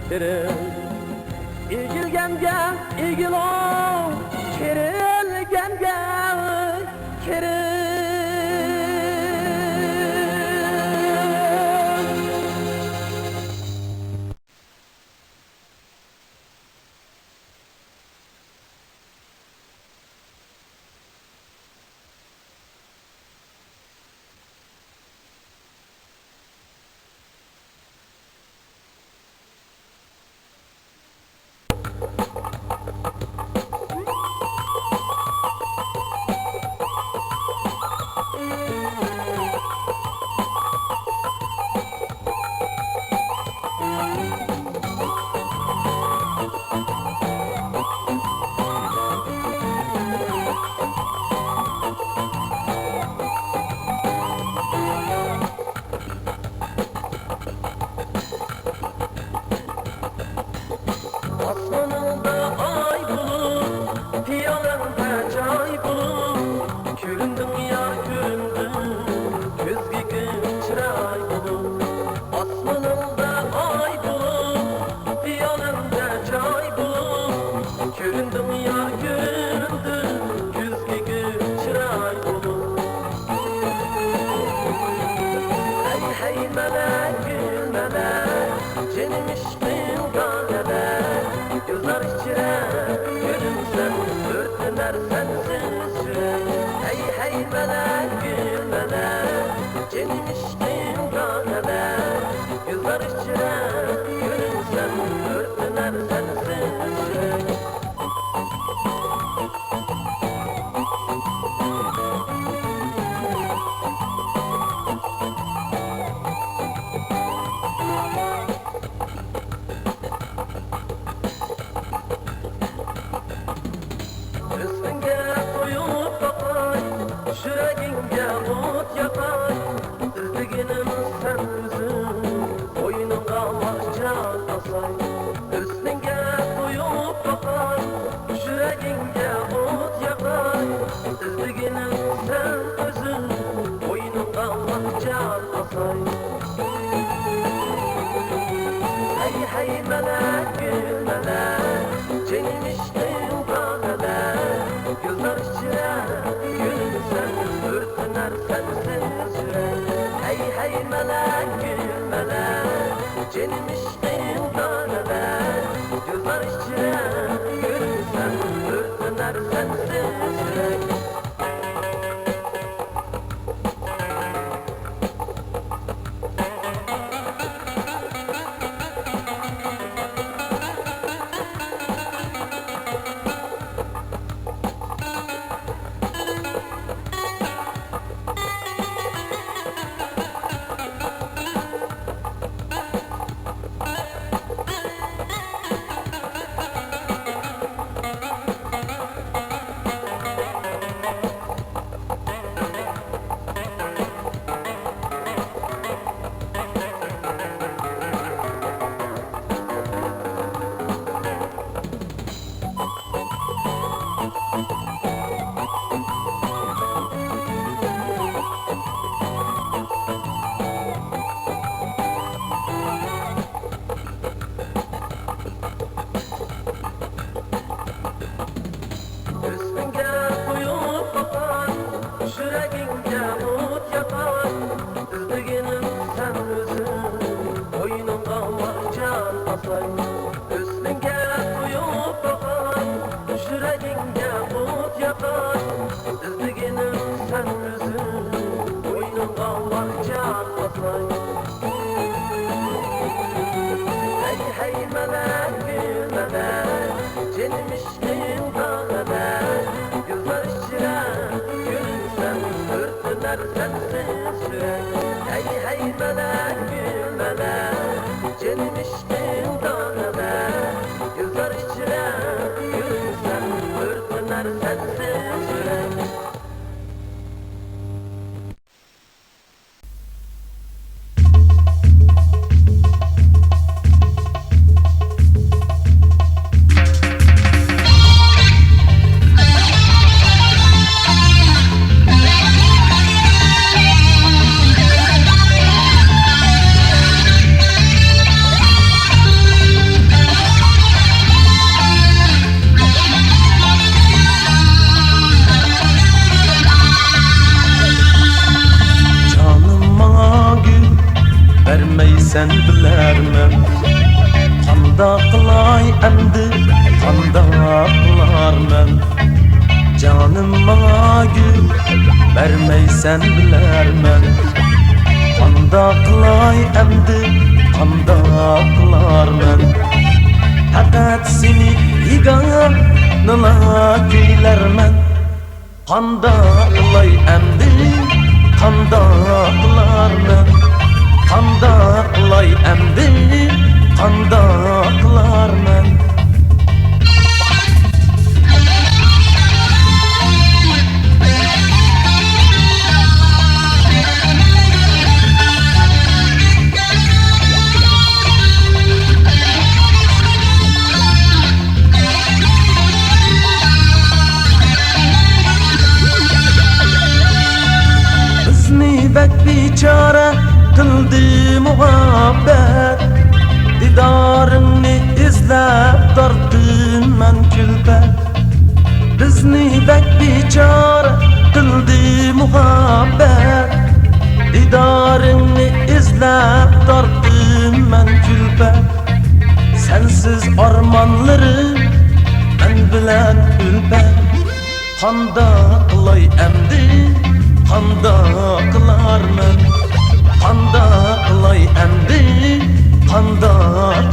keril Egilgenge egilo kerilgenge keril Asmanımda ay bulup, yanımda çay bulup yakay izdiginim sen özün boynunga mahcan asay üstünge koyup bakay yüreğinge ot yakay izdiginim sen özün boynunga mahcan asay hey hey melek gül melek senin içtin kaneler gözler içine gülsen ürtüner sensiz yürek hey hey melek gül melek senin içtin kaneler gözler içine gülsen ürtüner sensiz yürek üstünge koyup bakay yüreğinge ot yakay izdiginim sen özün boynunga mahcan asay üstünge koyup bakay yüreğinge ot yakay izdiginim sen özün boynunga mahcan asay hey hey melek gül melek senin içtin kaneler gözler içine gülsen ürtüner sensiz yürek hey hey melek gül melek senin içtin kaneler gözler içine gülsen ürtüner sensiz yürek Vermeysen bilərməm Qanda qılay əmdi Qanda qılar mən Canım mana gül Vermeysen bilərməm Qanda qılay əmdi Qanda qılar mən Fəqət seni higanına keylər mən Qanda qılay əmdi Qanda qılar mən Qanda qılay əmdi, qanda qılar mən Bizni bək biçara qıldı muhabbet Didarını izlep dardım mən külfet Bizni bək biçara qıldı muhabbet Didarını izlep dardım mən külfet Sensiz armanlarım mən bilən ülfet Qanda qılay əmdi, qanda qılar mən Qanda qılay əmdi, qanda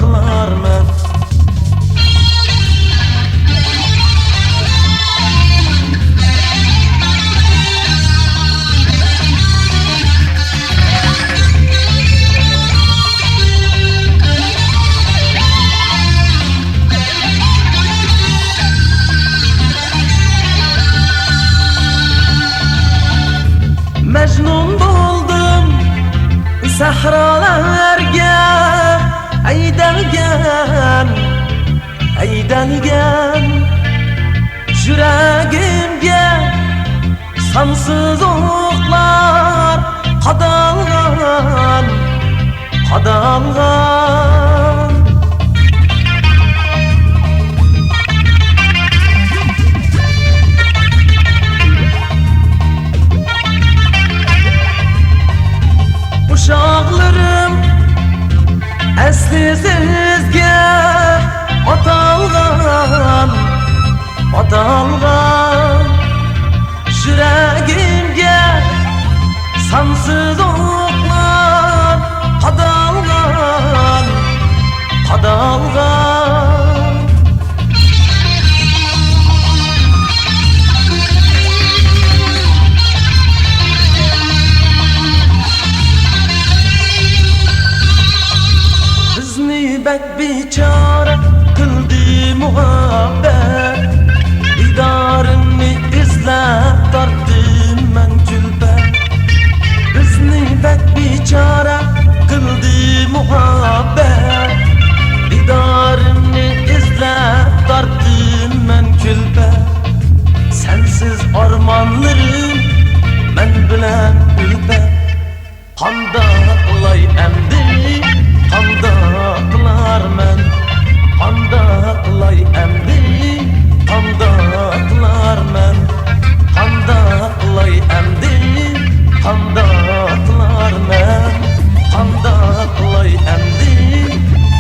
qılar mən Mecnun kelgen yüreğimge sansız oklar qadalgan uşaqlarım əsli sizge atalgan yüreğimge sansız oklar qadalgan bizni bek bichora qildi muhabbet didorini izlab tortdim men kulbat bizni bek bichora qildi muhabbet didorini izlab tortdim men kulbat sensiz armonlarim men bilan ulbat qandoq qilay endi qandoq qilarman qandoq qilay endi qandoq qilarman qandoq qilay endi qandoq qilarman qandoq qilay endi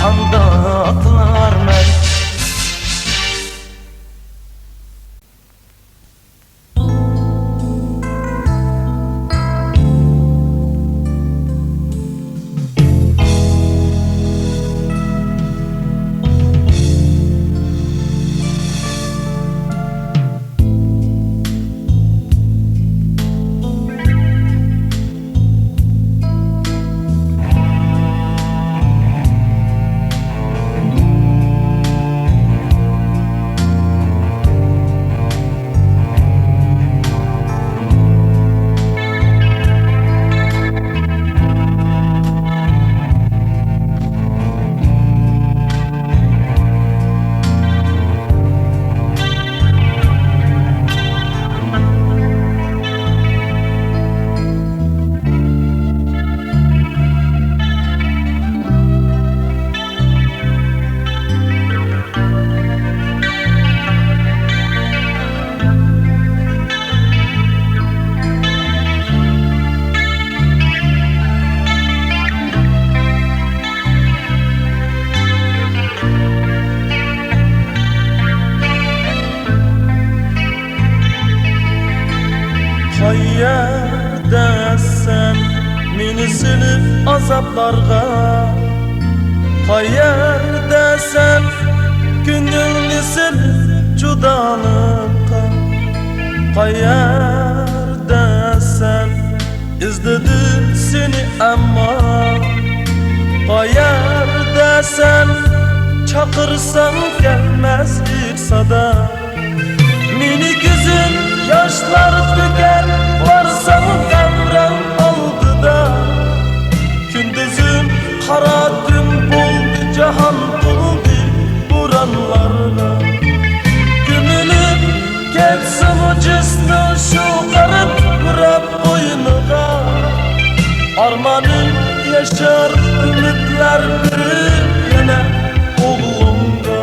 qandoq qilarman Qayerdasan meni silib azoblarga Qayerdasan ko'ngilni silib judolikqa Qayerdasan izladim seni ammo Qayerdasan chaqirsam kelmas ilk sada Meni ko'zim yoshlar to'kar varsam qamram oldida Kunduzim qora tun bo'ldi jahon to'ldi bo'ronlarga Ko'nglim ketsin jisni shu qarib kurab bo'yniga Armanim yashar umidlar bir yana o'g'limga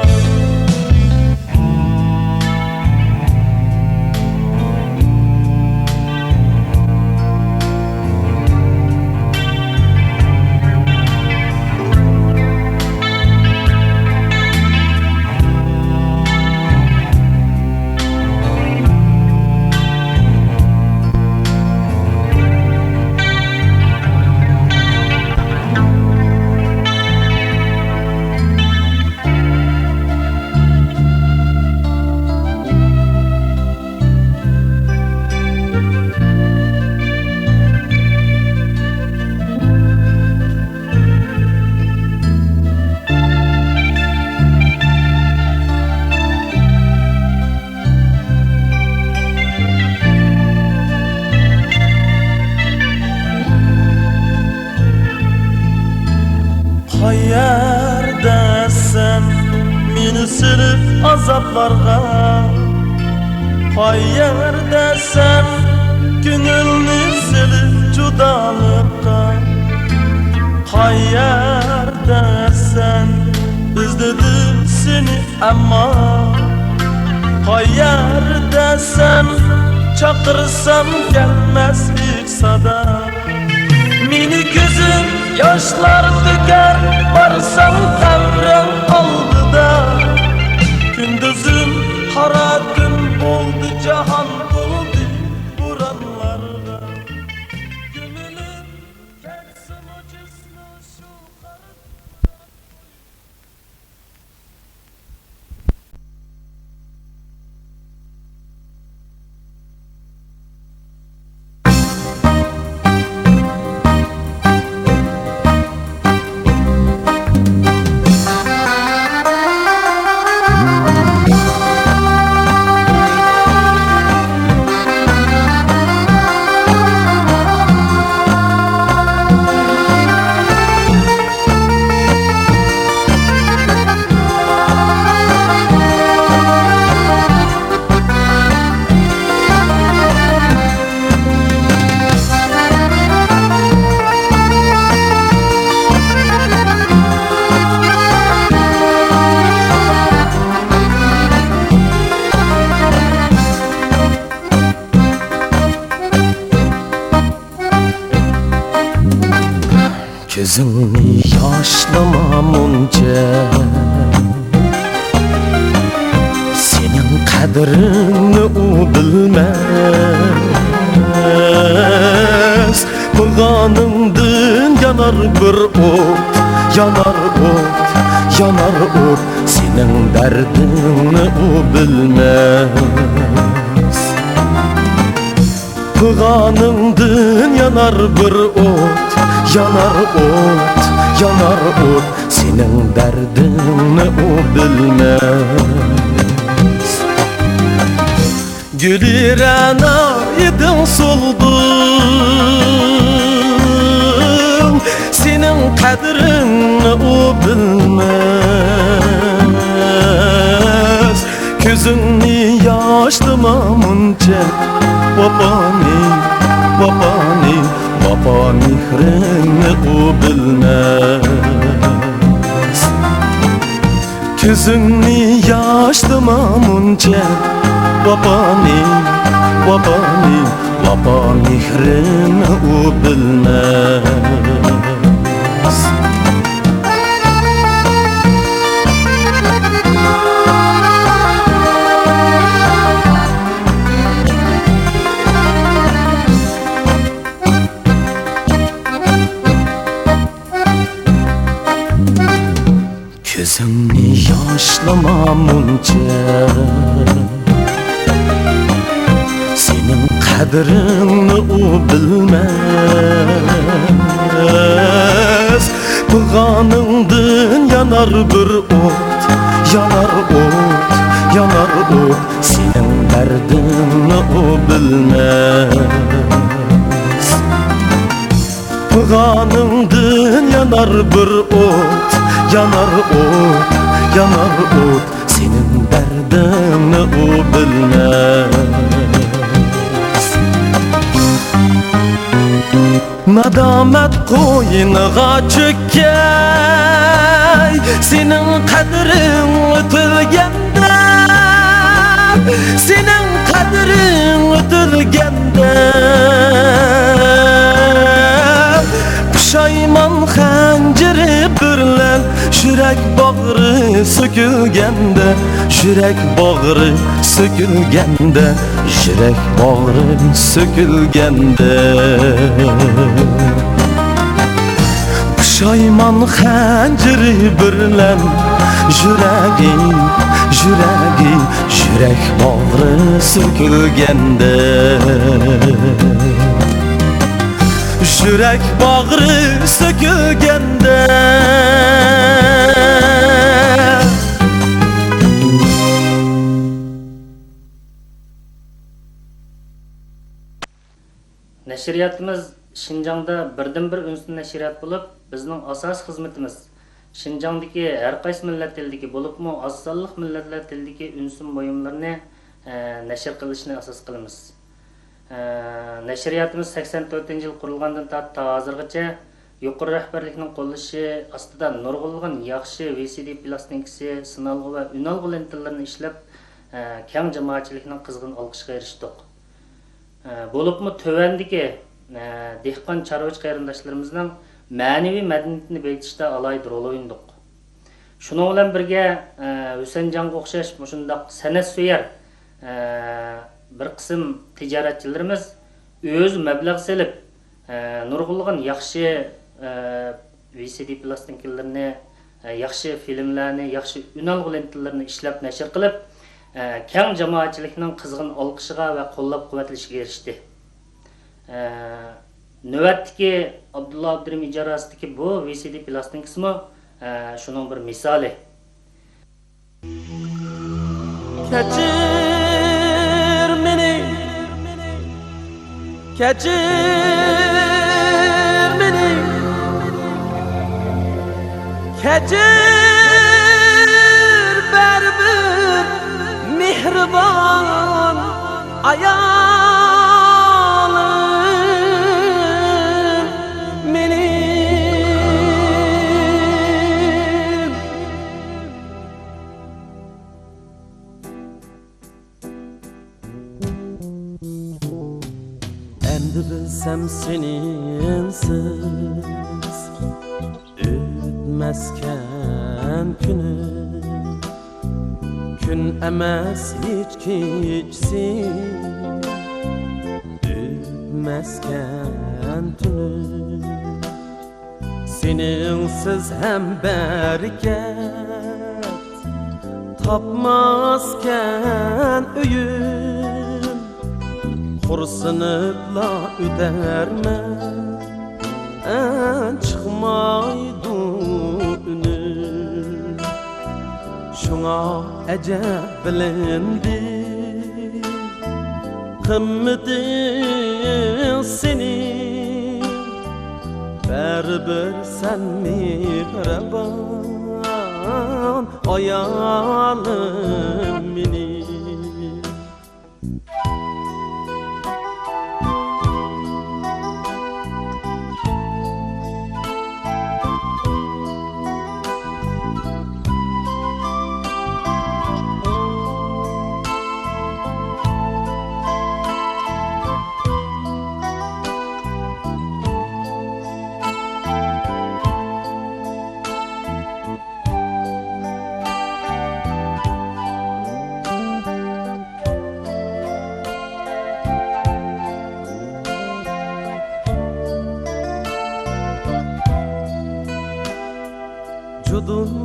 azaplarga Qayerda sen Gönülni silip judalıkka Qayerda sen Özledim seni ama Qayerda sen Çakırsam gelmez hiç sada Meni gözüm yaşlar döker Varsam kavrem aldıda Gündüzüm hara gün oldu Cahan oldu buranlarda Gönülüm gelsin acısına şu Gözünü yaşlamamunca Senin kadrini o bilmez Bulganımdın yanar bir ot Yanar ot, yanar ot Senin derdini o bilmez Bulganımdın yanar bir ot Yanar ot, yanar ot Senin derdini o bilmez Gülirana idin soldum Senin kadrini o bilmez Gözünü yaşlamamunca Vapani, vapani Vapa mihrini o bilmez Gözünü yaşlamamunca Vapani, vapani Vapa mihrini o bilmez Gözümni yaşlamamunca Senin kadrini o bilmez Bulganımdın yanar bir ot Yanar ot, yanar ot Senin derdini o bilmez Bulganımdın yanar bir ot Yanar ot, yanar ot Senin derdini o bilmez Nadamet koyunga çökkey Senin kadrin ötülgende Senin kadrin ötülgende Pişayman xənciri birlen Yürek bağrı sökülgende Yürek bağrı sökülgende Yürek bağrı sökülgende Pişayman xənciri birlen Yüreği, yüreği Yürek bağrı sökülgende Yürek bağrı sökülgende Nəşriyyatımız Şinjan'da birdən-bir ünsün nəşriyyat olub, bizning asos xizmatimiz Şinjandagi har qaysi millat tilidagi bo'libmi oz sonliq millatlar tilidagi unsun buyumlarni nashr qilishni asos qilamiz. Nashriyatimiz 84-yil qurilgandan tortib hozirgacha yuqori rahbarlikning qo'llashi ostida nurg'unlagan yaxshi VCD plastinkasi, sinalg'i va unalg'i lentalarni ishlab keng jamoatchilikning qizg'in olqishiga erishdik. Bo'libmi tövəndiki dehqon chorvachi qarindoshlarimizning ma'naviy madaniyatini bekitishda alohida rol o'ynadik. Shuning bilan birga Husanjonga o'xshash shundoq san'at suyar bir qism tijoratchilarimiz o'z mablag' selib nurg'unlagan yaxshi VCD plastinkalarni, yaxshi filmlarni, yaxshi unalg'i lentalarni ishlab nashr qilib, keng jamoatchilikning qizg'in olqishiga va qo'llab-quvvatlashiga erishdi. Navbatdagi Abdulla Abdurim ijarasidagi bu VCD plastinkasimi shuning bir misoli. Kechir meni, kechir meni, kechir berbir mehribon ayolim meni. Endi bilsem seninsiz ötmezken günü, gün emas hiç keçsi ötmezken tünü. Seninsiz hem bereket tapmazken öyüm, xursınıpla ödermen çıkmaydı ünü. Şuna ecep bilindi kımmetin seni, berbir sen mihraban ayalim meni.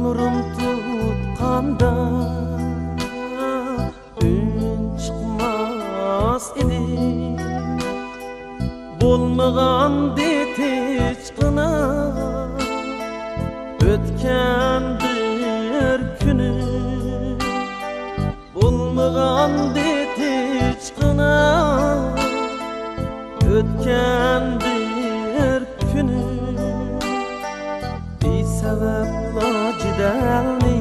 Nurum tutqanda ün çıkmaz idi, bolmagan detechqina ötkendir günü, bolmagan detechqina ötkendir günü. Bir sebepla cidelni,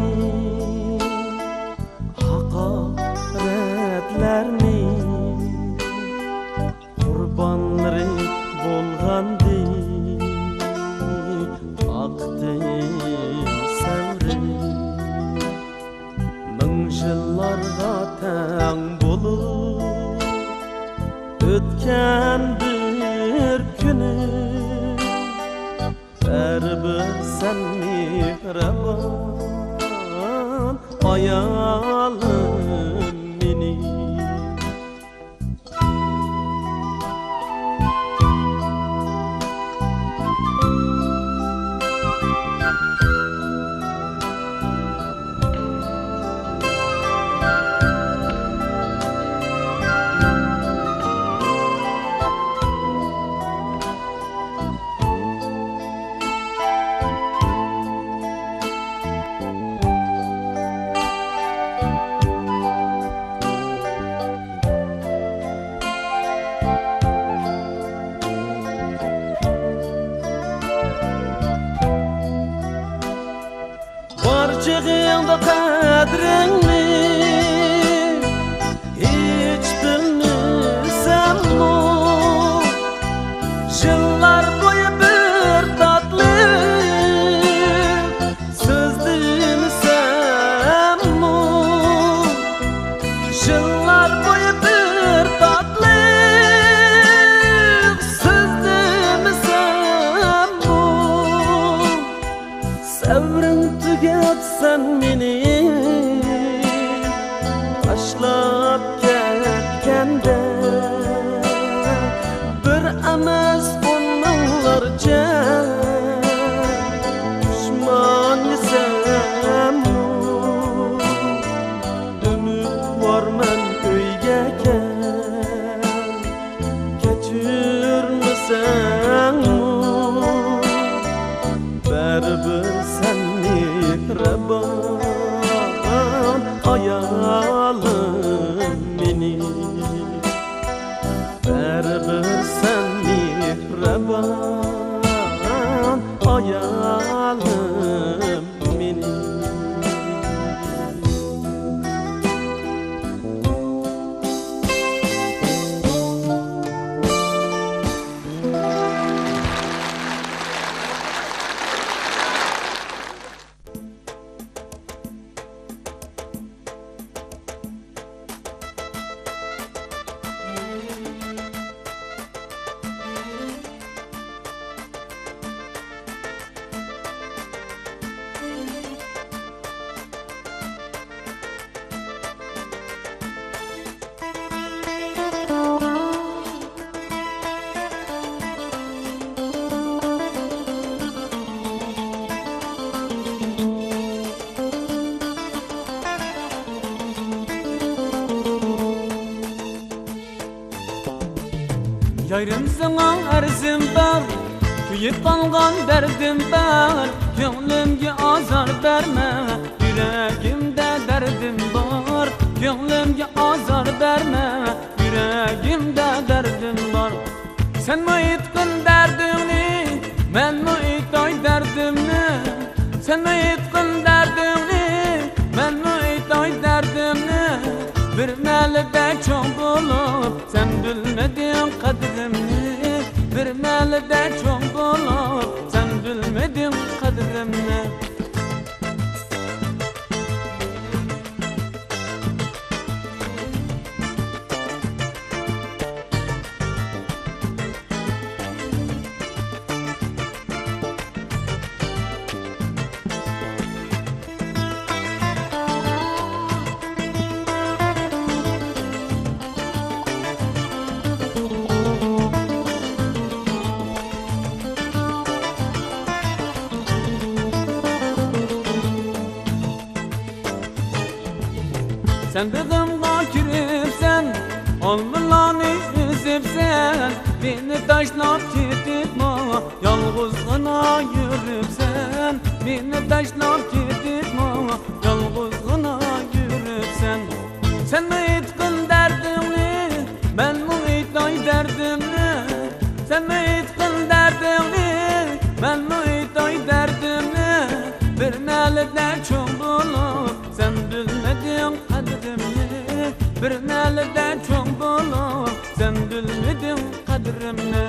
hakaretlerni, kurbanları bolgandı, aktı sevri. Ming yıllarga teng bolup ötkendir günü, berbir sen mihraban ayalim meni. ayalım meni Baribir sen mehriban ayalım meni Yayrım sana arzim var, kuyup kalgan derdim var. Gönlümge azar verme, yüreğimde derdim var. Gönlümge azar verme, yüreğimde derdim var. Sen mi etkin derdini, ben mi etay derdimni? Sen mi etkin derdini, ben mi etay derdimni? Bir məldə çox olub, sən bilmədin qədrimni. Bir məldə çox olub, sən bilmədin qədrimni. Sen dedimga kiripsen, alnılarını üzüpsen. Beni taşlap gitme, yalğızgına yürüpsen. Beni taşlap gitme, yalğızgına yürüpsen. Sen mi etkin derdini, ben mi etay derdimni? Sen mi etkin derdini, ben mi etay derdimni? Bir məldə çox olub, sen bilmedin kadrimni. Bir məldə çox olub, sen bilmedin kadrimni.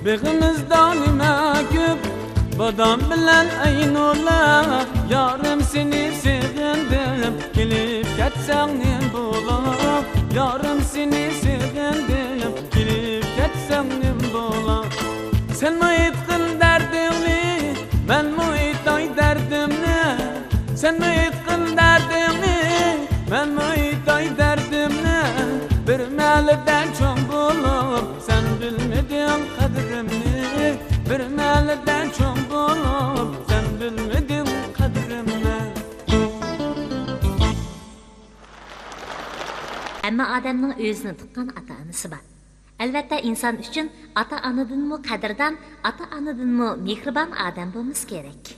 Begimizdan nima köp, badam bilan aynola. Yarım seni sevindim, kelip ketsen ne bola. Yarım seni sevindim, kelip ketsen ne bola. Sen mi etkin derdini, ben mi etay derdimni? Sen mi etkin derdini, ben mi etay derdimni? Bir məldə çox olub, sen bilmedin kadrimni. Bir məldə çox olub, sen bilmedin kadrimni. Әмма адамның өзіне тұтқан ата-анасы бар. Әлбәттә, инсан үшін ата-анадан қадірдан, ата-анадан мехрибан адам болмыз керек.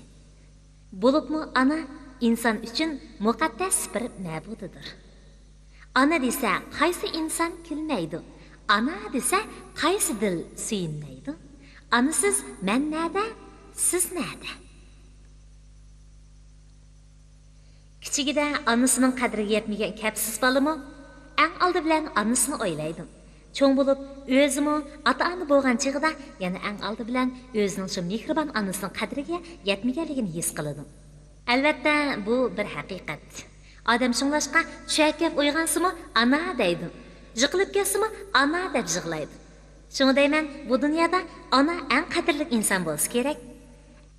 Болыпмы ана inson uchun muqaddas bir ma'budidir. Ana desa qaysi inson kulmaydi? Ana desa qaysi dil suyunmaydi? Anasiz men nada, siz nada? Kichigida anasining qadriga yetmagan kapsiz bolami eng oldi bilan anasini o'ylaydi. Cho'ng bo'lib, o'zimi ota-ona bo'lgan chig'ida yana eng oldi bilan o'zining shu mehribon onasining qadriga yetmaganligini his qiladi. Albatta, bu bir haqiqat. Odam shunglashqa tushakib uyg'onsimi, ana deydi. Yiqilib ketsimi, ana deb yig'laydi. Shuni deyman, bu dunyoda ana eng qadrli inson bo'lsa kerak.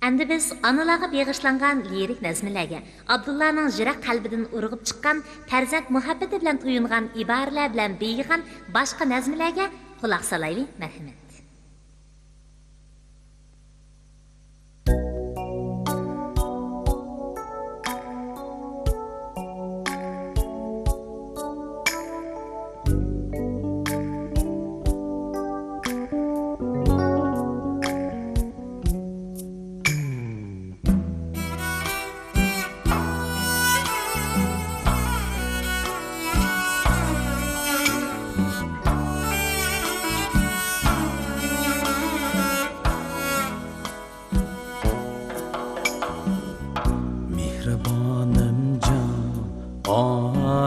Endi biz analarga beg'ishlangan lirik nazmlarga, Abdullaning jirak qalbidan urg'ib chiqqan farzand muhabbati bilan to'yingan iboralar bilan beyg'an boshqa nazmlarga quloq solaylik, marhamat.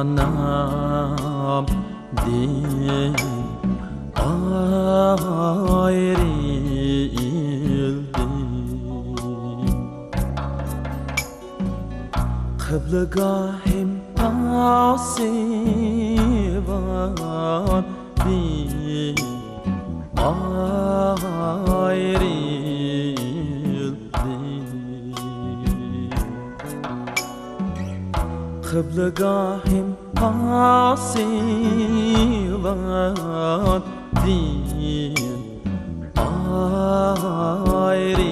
Anam din ayrıldım Kıblegahim pasivan din Kıblegahim pasivan din ayrıldım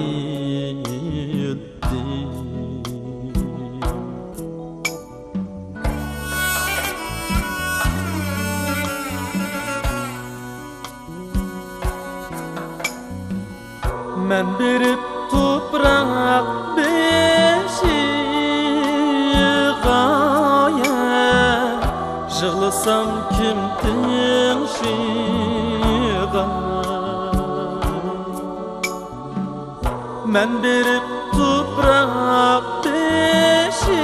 Men berip toprak Yığlasam kimtin şiğan Men berip toprak beşiğaya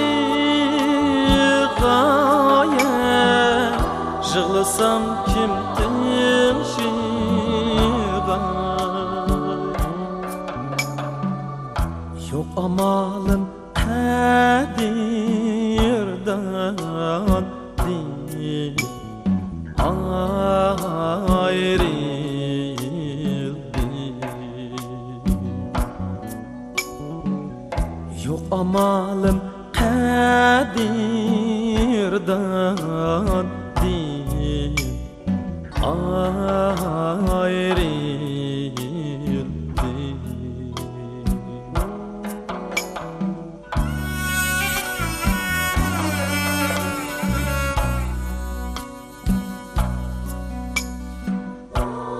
Yığlasam kimtin şiğan Yok amalım kadirdan Yok amalım kadirdan değil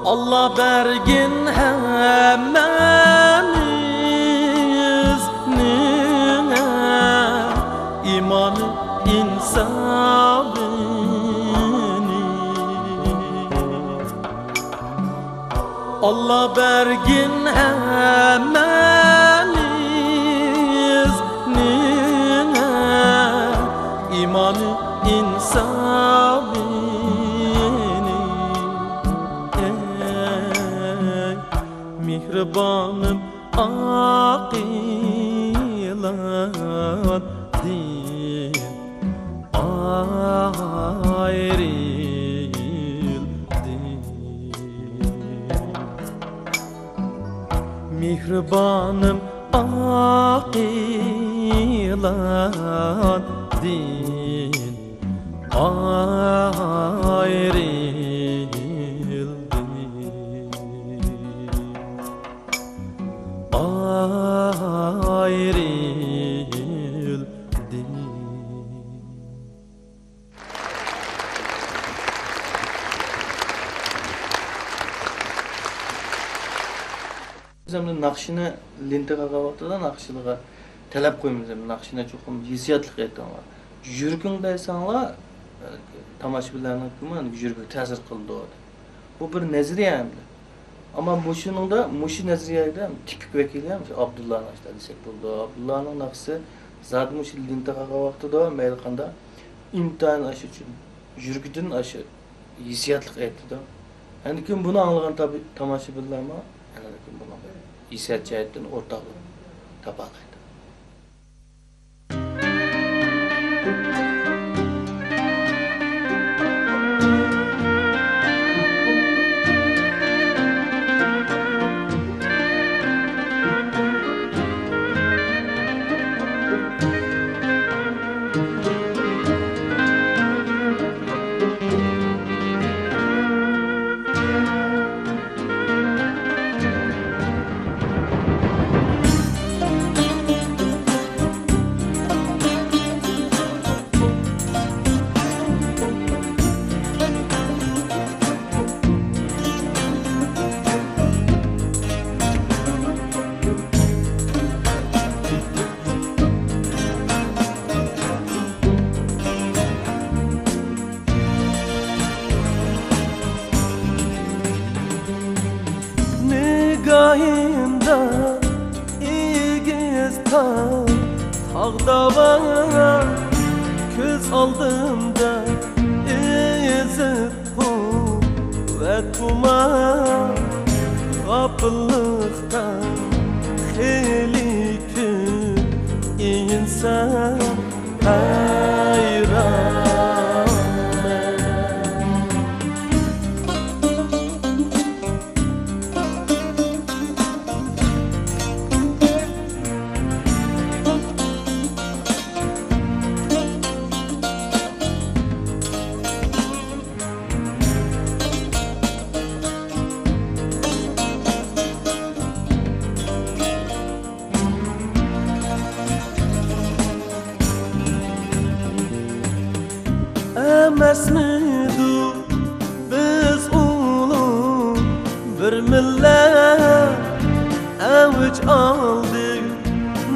Allah bergin hemmeniznine imanı insabini Allah bergin hemmeniznine imanı insabini Mihribanım akilan din ayrıldı Mihribanım akilan din ayrıldı Bizimle nakşine lintega kavaktada nakşılığa talep koymuyoruz. Nakşine çok hissiyatlık etti ama. Jürgün deysanlar tamaşabilarning kuman jürgü ta'sir qildi. Bu bir nazariya endi. Ama mushi nazariyada tipik vakili ham Abdullah Naqshda desak bo'ldi. Abdullahning naqshi zat mushi lintega vaqtida mayli qanda imtihan aşı uchun jürgüdün aşı hissiyatlık etti. Endi kim bunu anglagan tomoshabinlarmi? Endi kim bunu hissiyat jihatdan o'rtoqlik topa oladi. Nigahimda igiz tağda var, köz aldımda izi ve tuma kapılıkta heli kül insan hayran. Emesmidu biz ulu bir millet, avuç aldık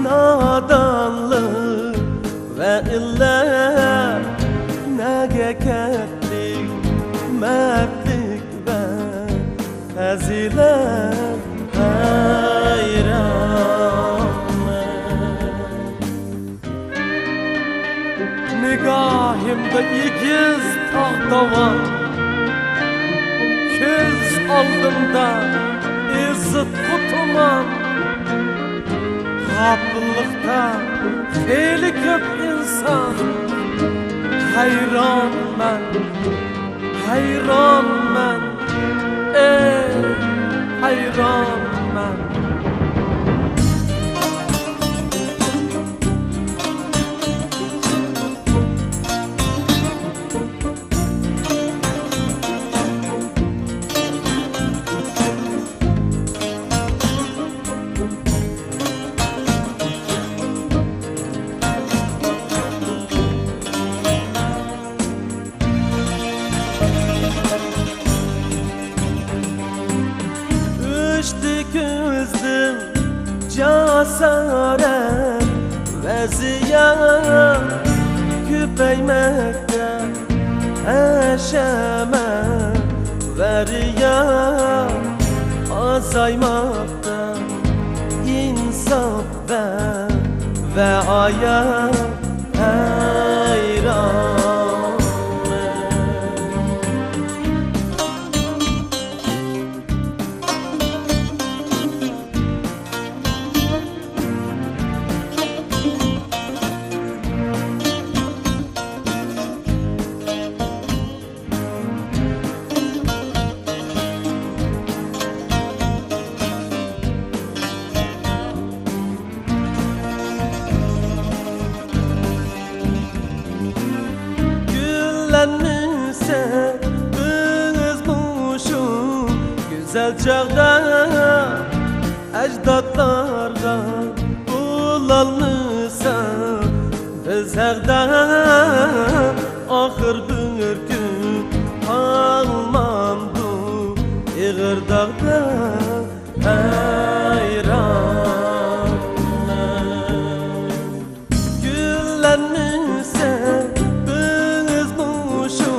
nadanlık ve illet, nege kettik mertlik ve fazilet hayran. Nigahimda ikiz tahta var, köz aldımda izzet kutuman. Kapıllıkta feyli köp insan hayran ben, hayran ben, hayran ben. Cesaret ve ziyan küpeymekte, eşeme ve riya azaymakta, insaf ve aya hayran. Güllenmişse biz muşu güzel çağda, ecdatlarga bulalmışsa biz herda, ahır bir gün kalmandı İğir dağda hayran. Güllenmişse biz muşu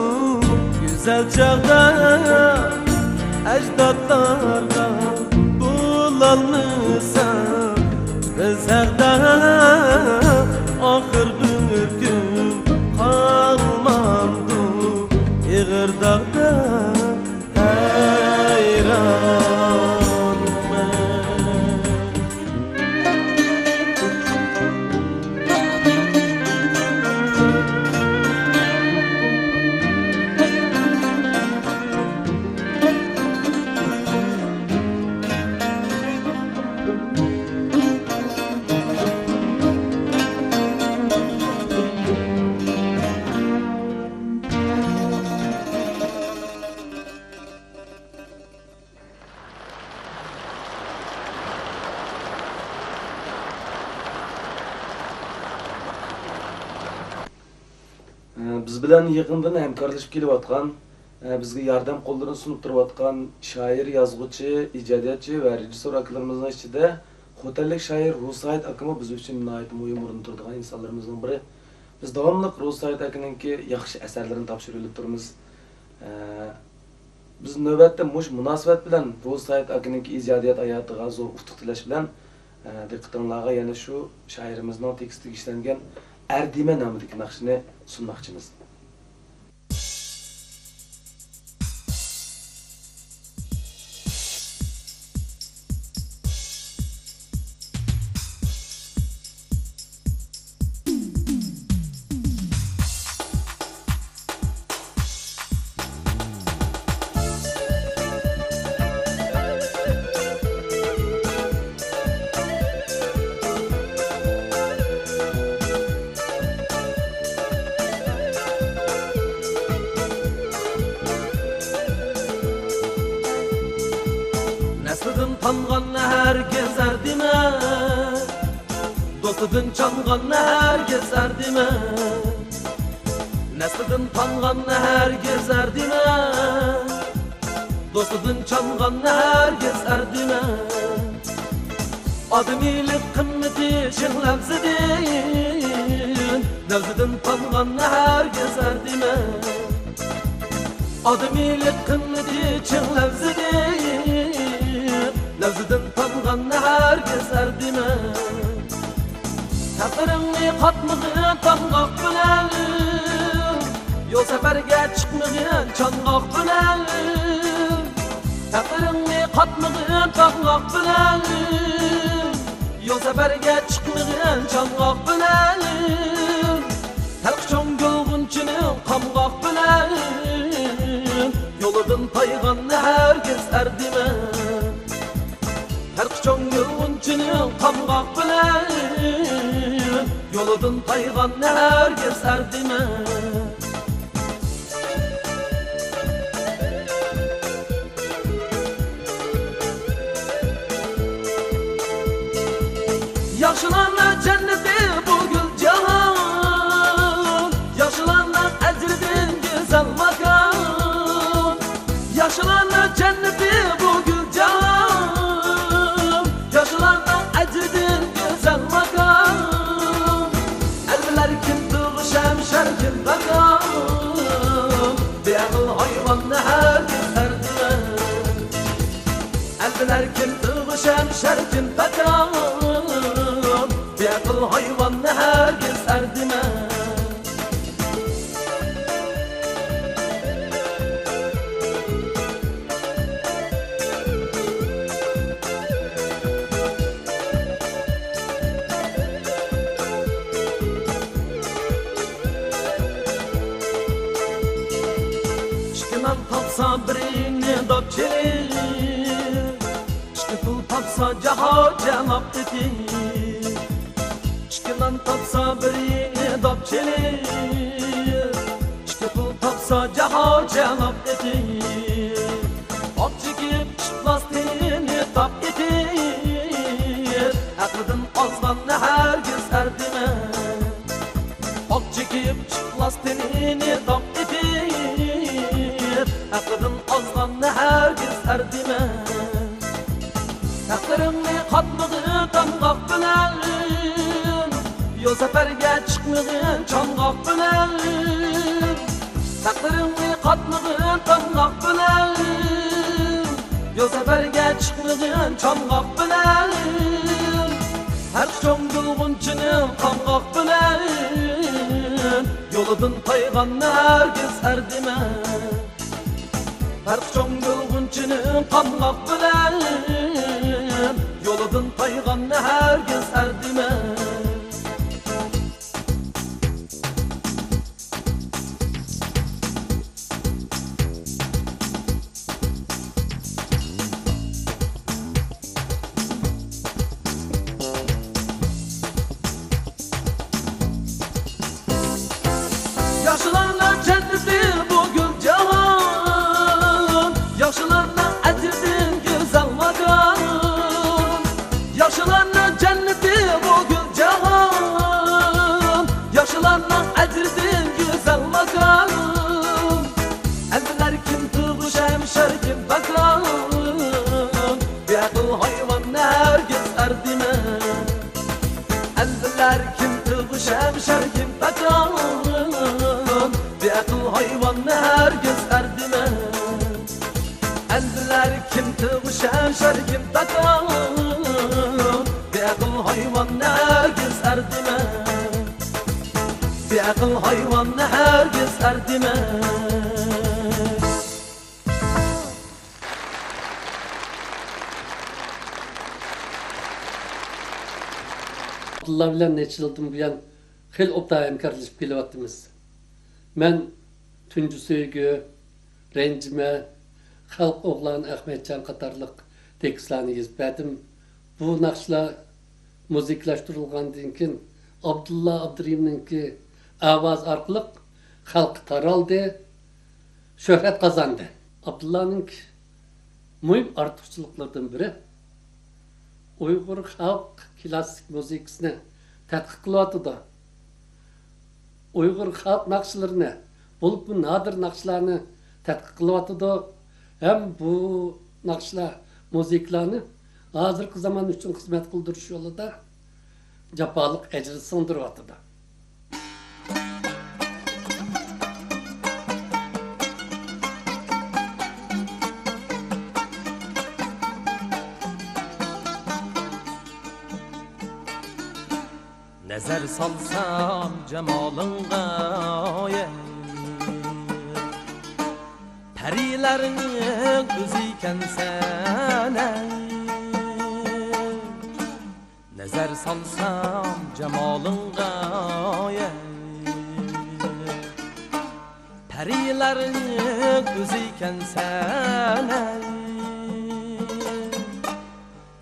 güzel çağda, ecdatlarga bulalmışsa biz herda, ahır bir gün kalmandı İğir dağda hayran ben. Biz bilan yaqindan hamkorlashib kelayotgan, bizga yordam qo'llarini sunib turayotgan shoir, yozuvchi, ijodiyotchi va rejissor akalarımızın ichida xo'tanlik shoir Rusayd akami biz uchun nihoyat muhim o'rinda turadigan insonlarimizning biri. Biz davomli Rusayd akaninki yaxshi asarlarini topshirib turamiz. Biz navbatda mush munosabat bilan Rusayd akaninki ijodiyot hayotiga zo'r utuq tilash bilan diqqatingizga yana shu shoirimizning tekstiga ishlangan Erdime nomidagi naqshni sunmoqchimiz. Neslidim tangan herkes erdime, dostudun çalgan herkes erdime. Neslidim tangan herkes erdime, dostudun çalgan herkes erdime. Ademilik kımmeti için levzedin, nevzidin tangan herkes erdime. Ademilik kımmeti için levzedin, levzidin tangan herkes erdime. Takırını katmığın tangak bilen, yol seferge çıkmığın çangak bilen. Takırını katmığın tangak bilen, yol seferge çıkmığın çangak bilen. Halk çoğun gölgünçünün kamgak bilen, yoludun taygan herkes erdime. Halk çoğun gölgünçünün kamgak bilen, yoludun taygan herkes erdime. Yaşılanlar cenneti bu gül cihan, yaşılanlar ecridin güzel makam. Yaşılanlar cenneti bu gül cihan, yaşılanlar ecridin güzel makam. Elbiler kim tığışem şerkin bakam, bir akıl hayvanla herkes erdime. Elbiler kim tığışem şerkin bakam, bir akıl hayvanla herkes erdime. Çıkınan tapsa birini dapçelir, çıkı pul tapsa caha cenap etir. Çıkınan tapsa birini dapçelir, çıkı pul tapsa caha cenap etir. Ot çekip çıkmaz tenini tap etir, aklın azgan herkes erdime. Ot çekip çıkmaz tenini tap etir, aklın azgan herkes erdime. Takırını katmığı tangak bilen, yol seferge çıkmığın çangak bilen. Takırını katmığın tangak bilen, yol seferge çıkmığın çangak bilen. Her çoğun gülgünçünün kamgak bilen, yoludun taygan herkes erdime. Her çoğun gülgünçünün kamgak bilen, yoludun taygan herkes erdime. Yaşılanlar cenneti bu gül cihan, yaşılanlar ecridin güzel makam. Yaşılanlar cenneti Beaqıl hayvanını herkes erdimek. Abdullah bilen neçe yıldan buyan hel optayım kardeşip kelyaptymyz. Men Tuncu Söýgü, Rencime, Halk Oğlan Ahmetcan qatarlyk tekstlarni ýazıp berdim. Bu nakşlar muziklaştırılgandan keyin Abdullah Abdurrahimninki awaz arkaly halk taraldy, şöhret kazandı. Abdullah'nın mühim artıqçılıklardan biri Uygur halk klasik müzikasini tadqiq qılatıda. Uygur halk naqşlaryny, bulup bu nadir naqşlarni tadqiq qılatıda. Hem bu naqşlar müziklarni hazırkı zaman üçün hizmet kıldırış yolunda japalık ecri sındırıvatıda. Nezer salsam cemalınga Perilerinin özüyken sen Nezer salsam cemalınga Perilerinin özüyken sen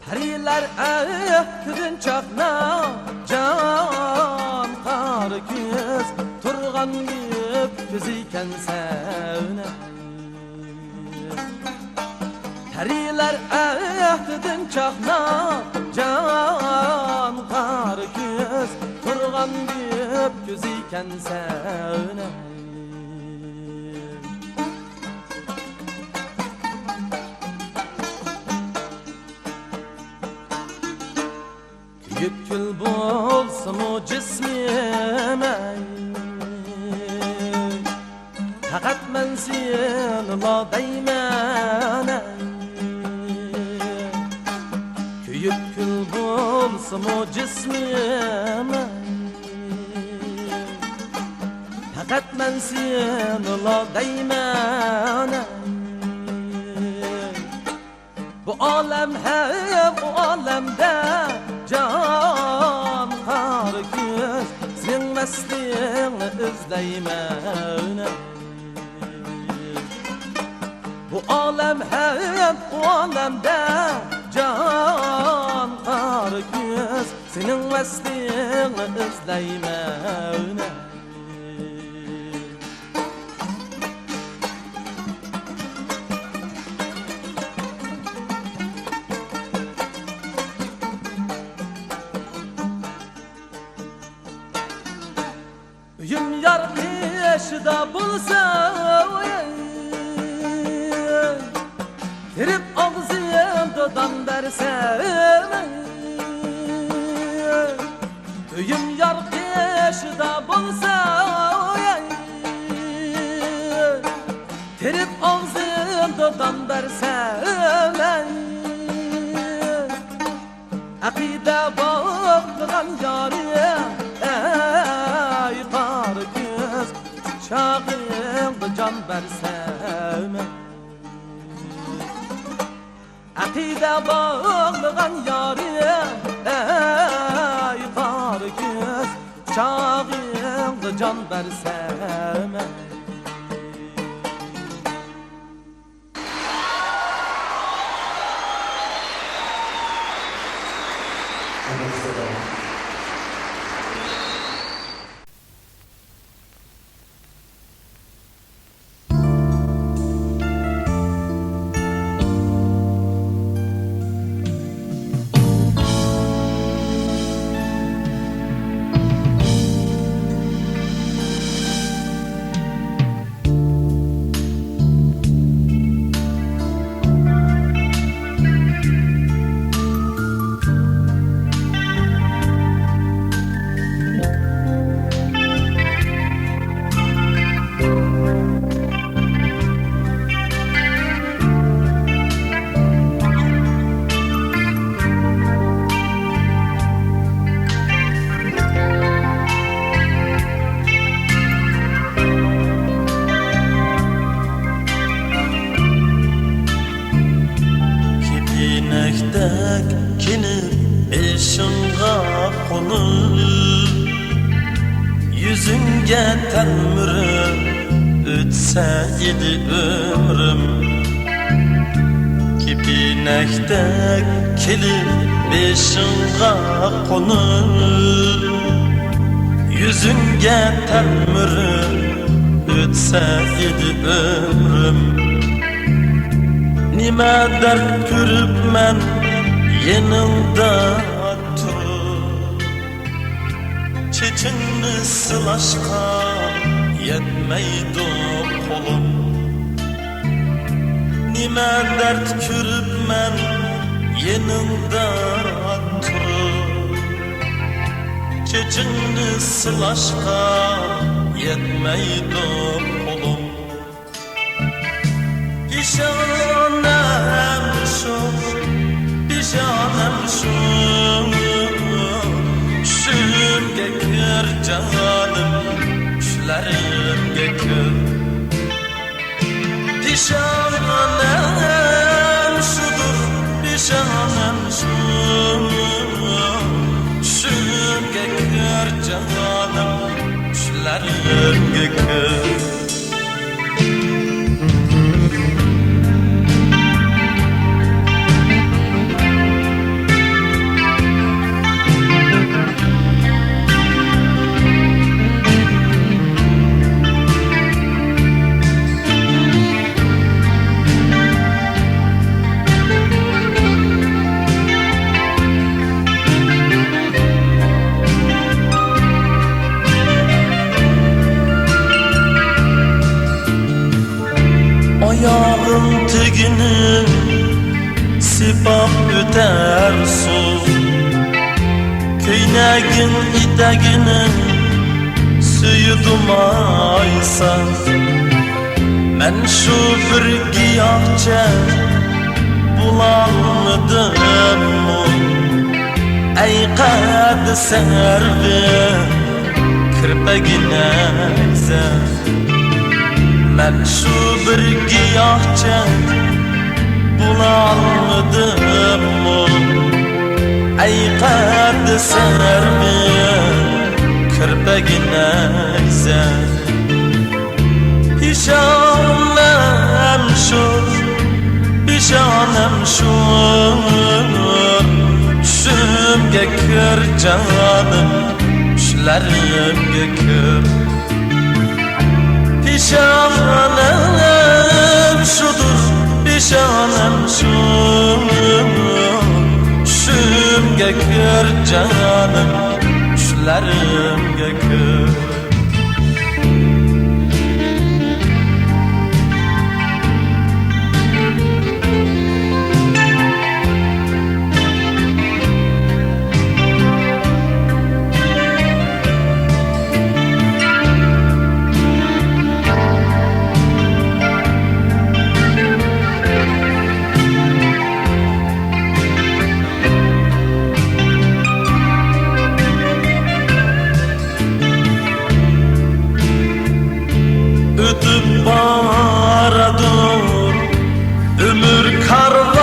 Periler ehdin çakna can kar göz turgan gözyken sen Periler ehdin çakna can kar göz turgan gözyken sen Yükül bolsun o cismime Fakat men senla değmene Yükül bolsun o cismime Fakat men senla değmene Bu alem hep bu alemde can kar göz sen mesleğini özleymene Bu alem hep bu alemde can kar göz senin mesleğini özleymene Yüm yar peşda bulsa Girip ağzımdan versem Yüm yar peşda bulsa Girip ağzımdan versem Akide bağlayan yarim Çağımda can versem Akide bağlayan yarim ey kar göz Çağımda can versem telmürüm ötse idi ömrüm Kipinekdek kelip beşinga konur Yüzünge telmürüm ötse idi ömrüm Nime dert görüp men yanında turup Çeçinni sılaşka yetmeydi kolum Nime dert görüp men yanında turup Çeçinni sılaşka yetmeydi kolum Pişanem şu, pişanem şu Şümge kır canım, şülerimge kır Pişanem şudur, pişanem şu Şümge kır canım, şülerimge kır Ayağım tigini sipap öter su Köynegin iteginin suyudum aysa Men şu bir giyahçe bulanmadım mu Ey kad servi kirpegine güzel Men şu bir giyahçe bulanmadım mu Ey kad servi kirpegine güzel Pişanem şu, pişanem şu Şümge kır canım, şülerimge kır Pişanem şudur, pişanem şu Şümge kır canım, şülerimge kır Ötüp baradur ömür karvan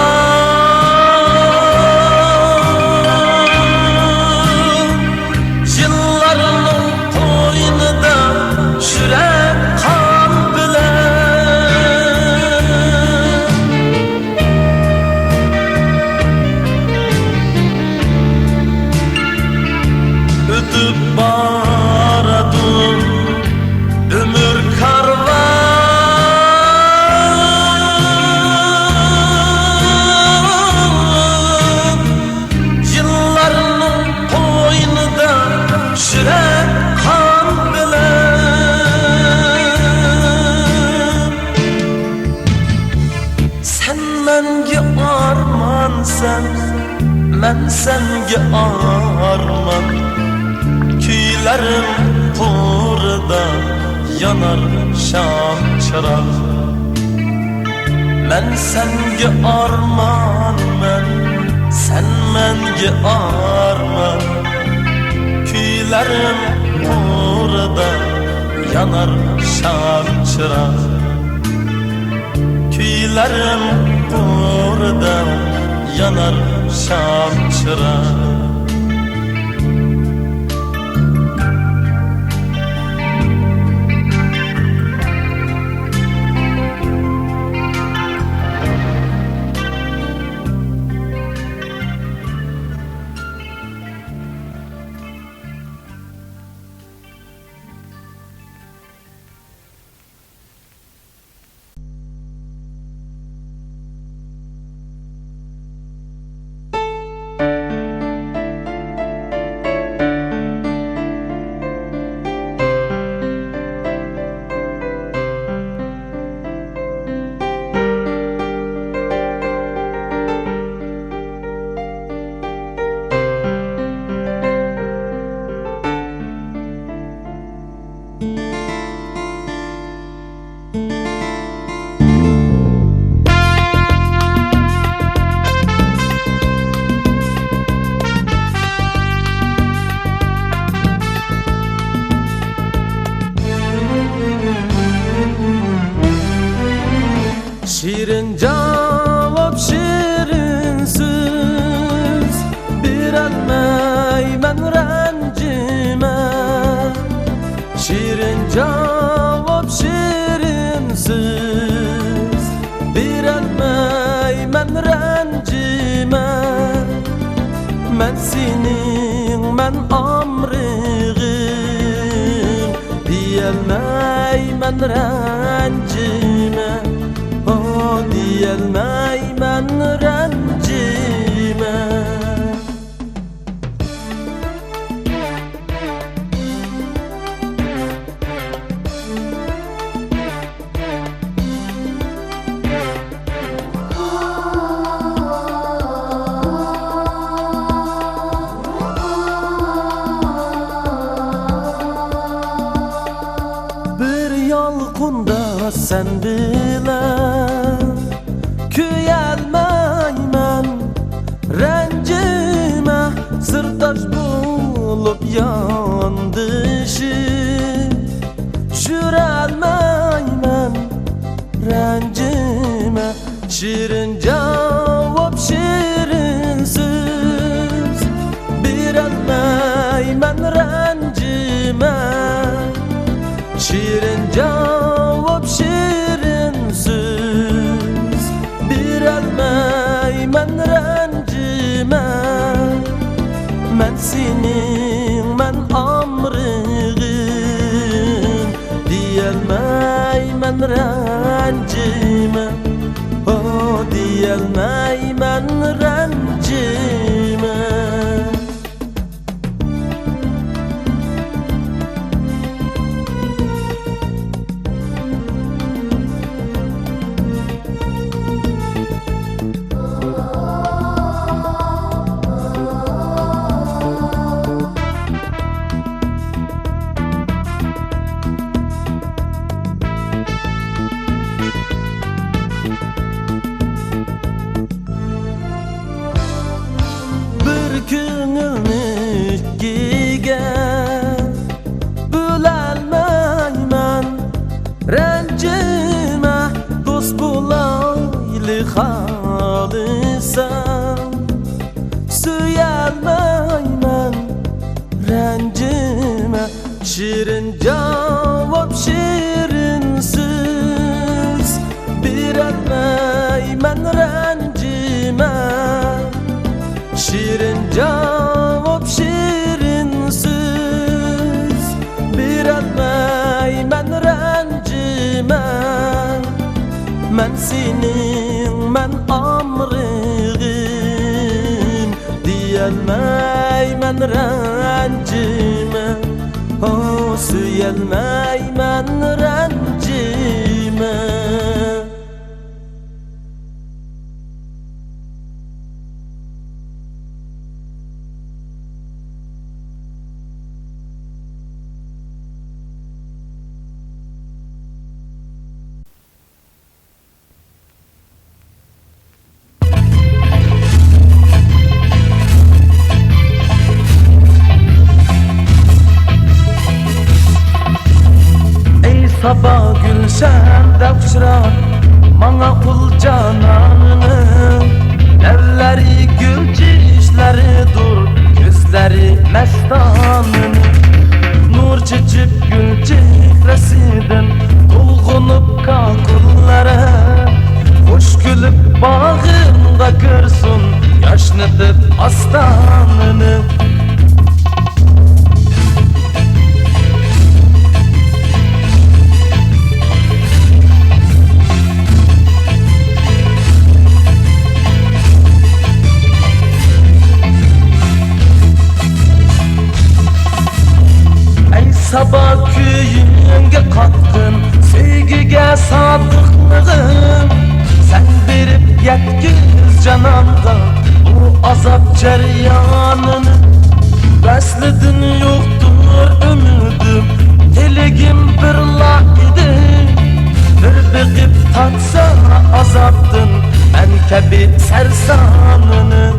Yıllarının koynida şürek kan bilen Ötüp baradur ömür karvan Yıllarının koynida şürek kan bilen Sen menge arman sen, men senge arman Kuylerim kurda yanar şam çırar Men senge arman sen menge arman Kuylerim kurda yanar şam çırar Kuylerim kurda yanar şam çırar Şirin cevap şirin söz Birelmeymen rencime Şirin cevap şirin söz Birelmeymen rencime Men senin men amrığın Diyelmeymen rencime O diyelmeymen rencime Yalqunda sen bilen Kuyelmeymen rencime Sırdaş bulup yandışıp Jürelmeymen rencime Şirin cevap şirin söz Birelmeymen rencime Şirin cevap şirin söz Birelmeymen rencime Men senin men amrığın Diyelmeymen rencime O diyelmeymen rencime Rencime dost bulaylı halısam Süyelmeymen rencime Şirin cevap şirin söz Birelmeymen rencime Şirin cevap şirin söz Birelmeymen rencime Men senin men amrığın Diyelmeymen rencime O süyelmeymen rencime Sabah gülşende uçrar Bana kul cananını Evleri gül çişleridir Gözleri mestanını Nur çiçip gül çifresidin Dolgunup kakıllara Hoş gülüp bağında kırsın Yaşnatıp astanını Sabah köyünge katkın Sevgiga sadıklığım Sen verip yetkiz canamda Bu azap ceryanını Bəslidin yoktur ümidim Telegim birla idi Bir beqip tatsa azaptın Ben kebi sersanını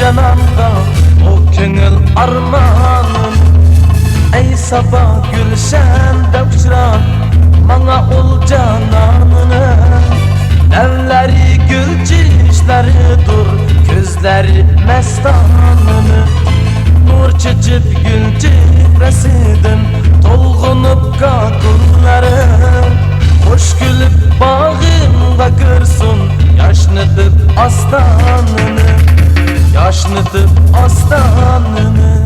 cananqa o ko'ngil armonim ey sabah gülşende uçran bana ol cananını elleri gül çişleridir gözleri mestanını nur çiçip gül çiftresidin dolgunup kakılları hoş gülüp bağımda kırsın yaşnıtıp astanını yaşnıtıp astanını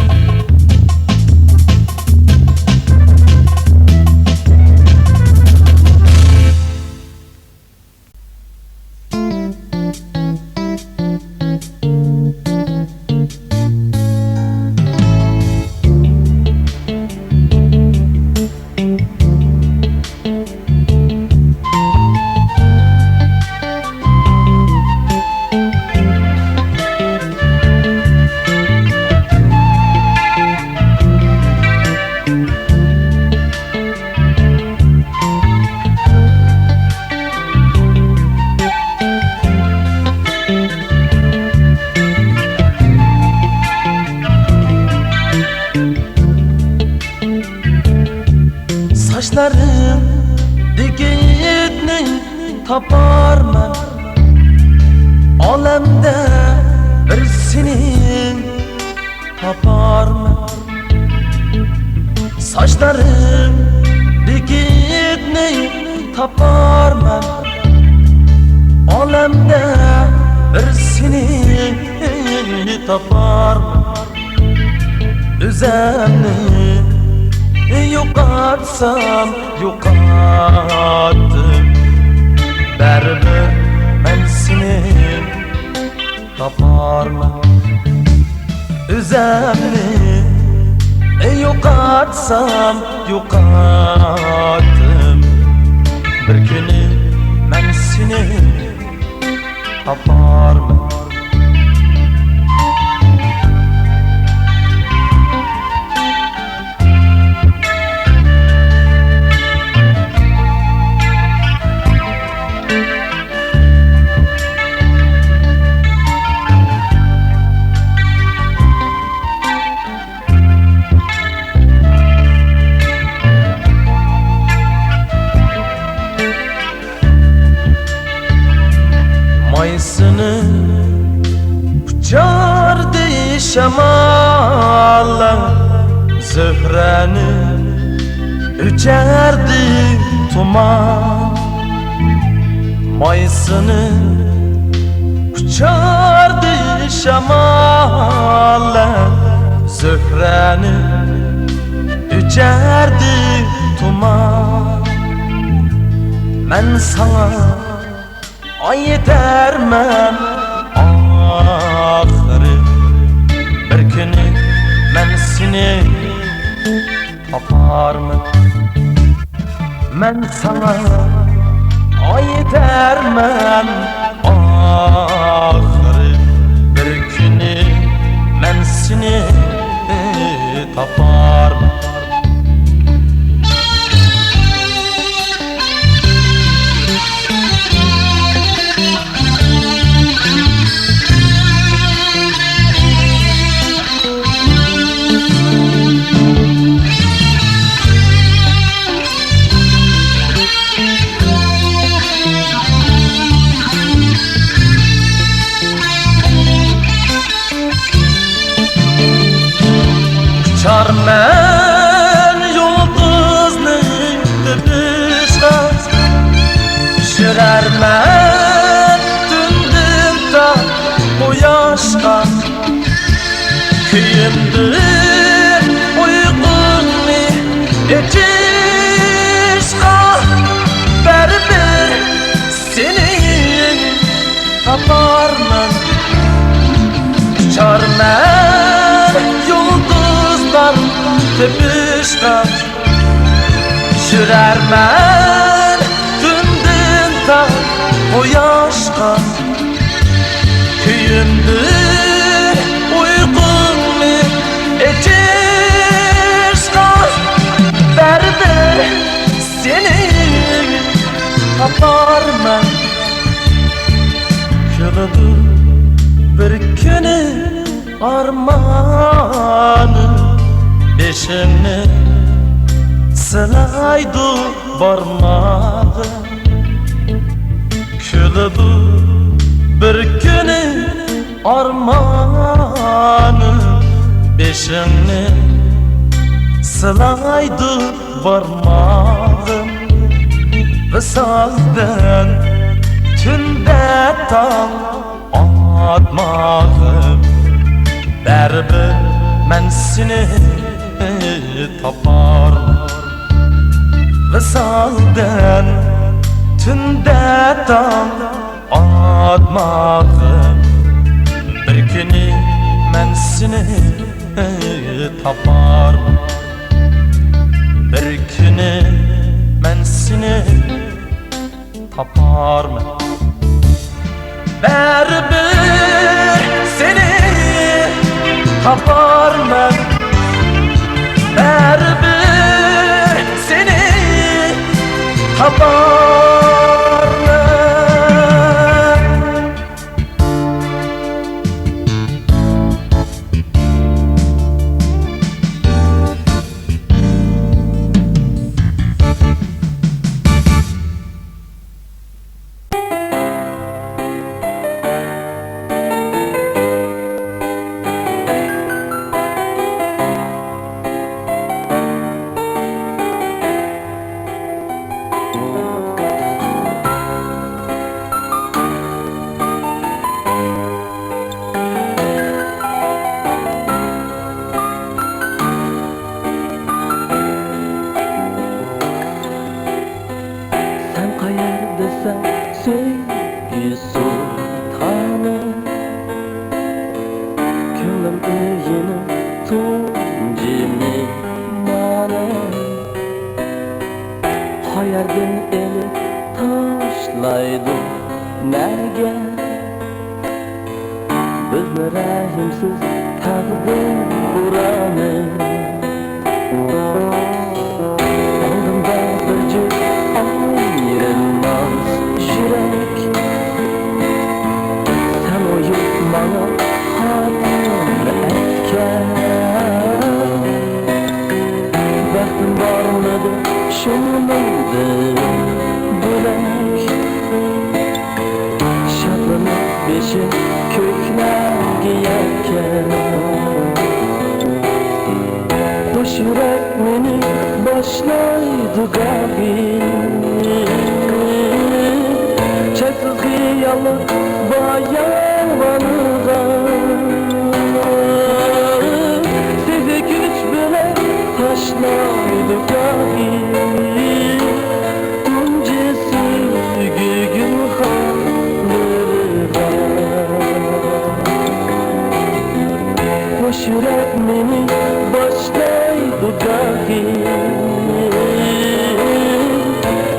saçlarım dikitni taparman alemde bir senin taparman saçlarım dikitni taparman alemde bir senin taparman üzemni yo'qotsam yo'qotdim baribir men seni toparman o'zimni yo'qotsam yo'qotdim bir kuni men seni toparman Maysını uçardı şamalla zöhreni uçardı tuman Maysını uçardı şamalla zöhreni uçardı tuman Ben sana yetermem ahırı bir günü ben seni taparmam ben sana yetermem ahırı bir günü ben seni taparmam Çarmen yıldızning dibida Sürermen tündün da quyoshga Kuyimdir uyg'unni echishga Baribir seni toparman Çarmen yıldızlar tepişte Sürermen tündün ta quyoshga Kuyimdir uyg'unni echishga Baribir seni toparman Keladi bir kuni armanı beşini sılaydı barmağı külübü bir günü armanı beşini sılaydı barmağım Vısaldan tünde tam atmağım Bərbi mən seni tapar Vısaldan tünde tam atmağım Bir günü mən seni tapar Bir günü mən seni taparım Bərber seni taparım Bərber seni taparım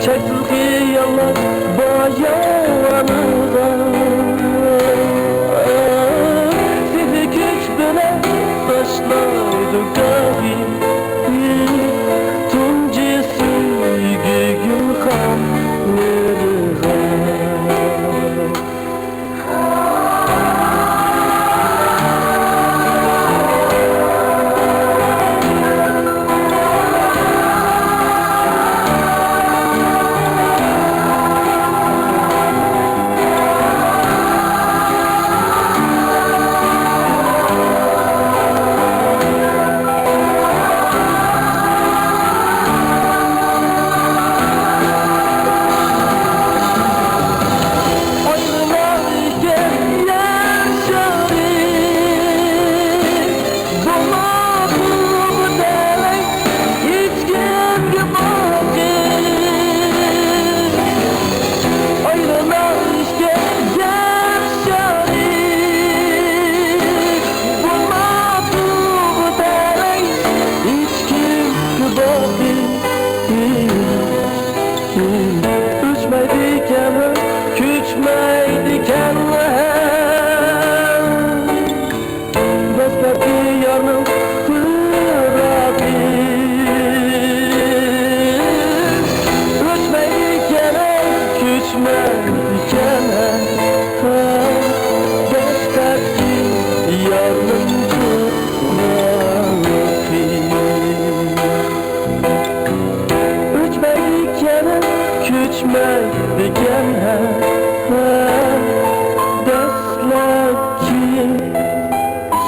Çekti yalan bayanıdan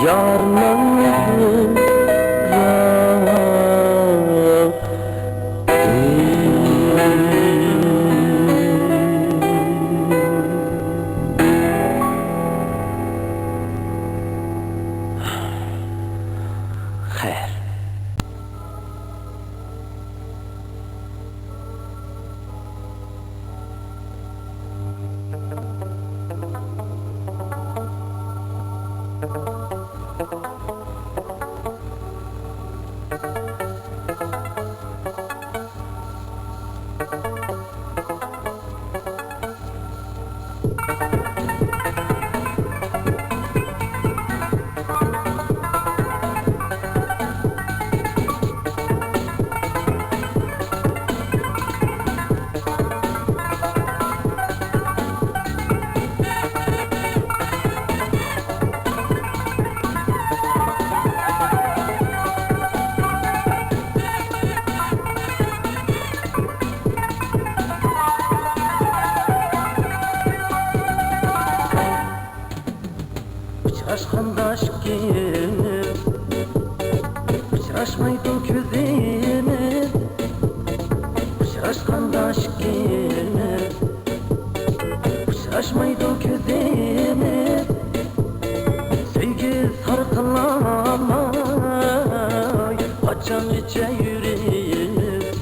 yarmanın Xeyr. Uçraşkanda şikimiz Uçraşmaydı közimiz Uçraşkanda şikimiz Uçraşmaydı közimiz Sevgi sarkılamay Açan içe yüreğiz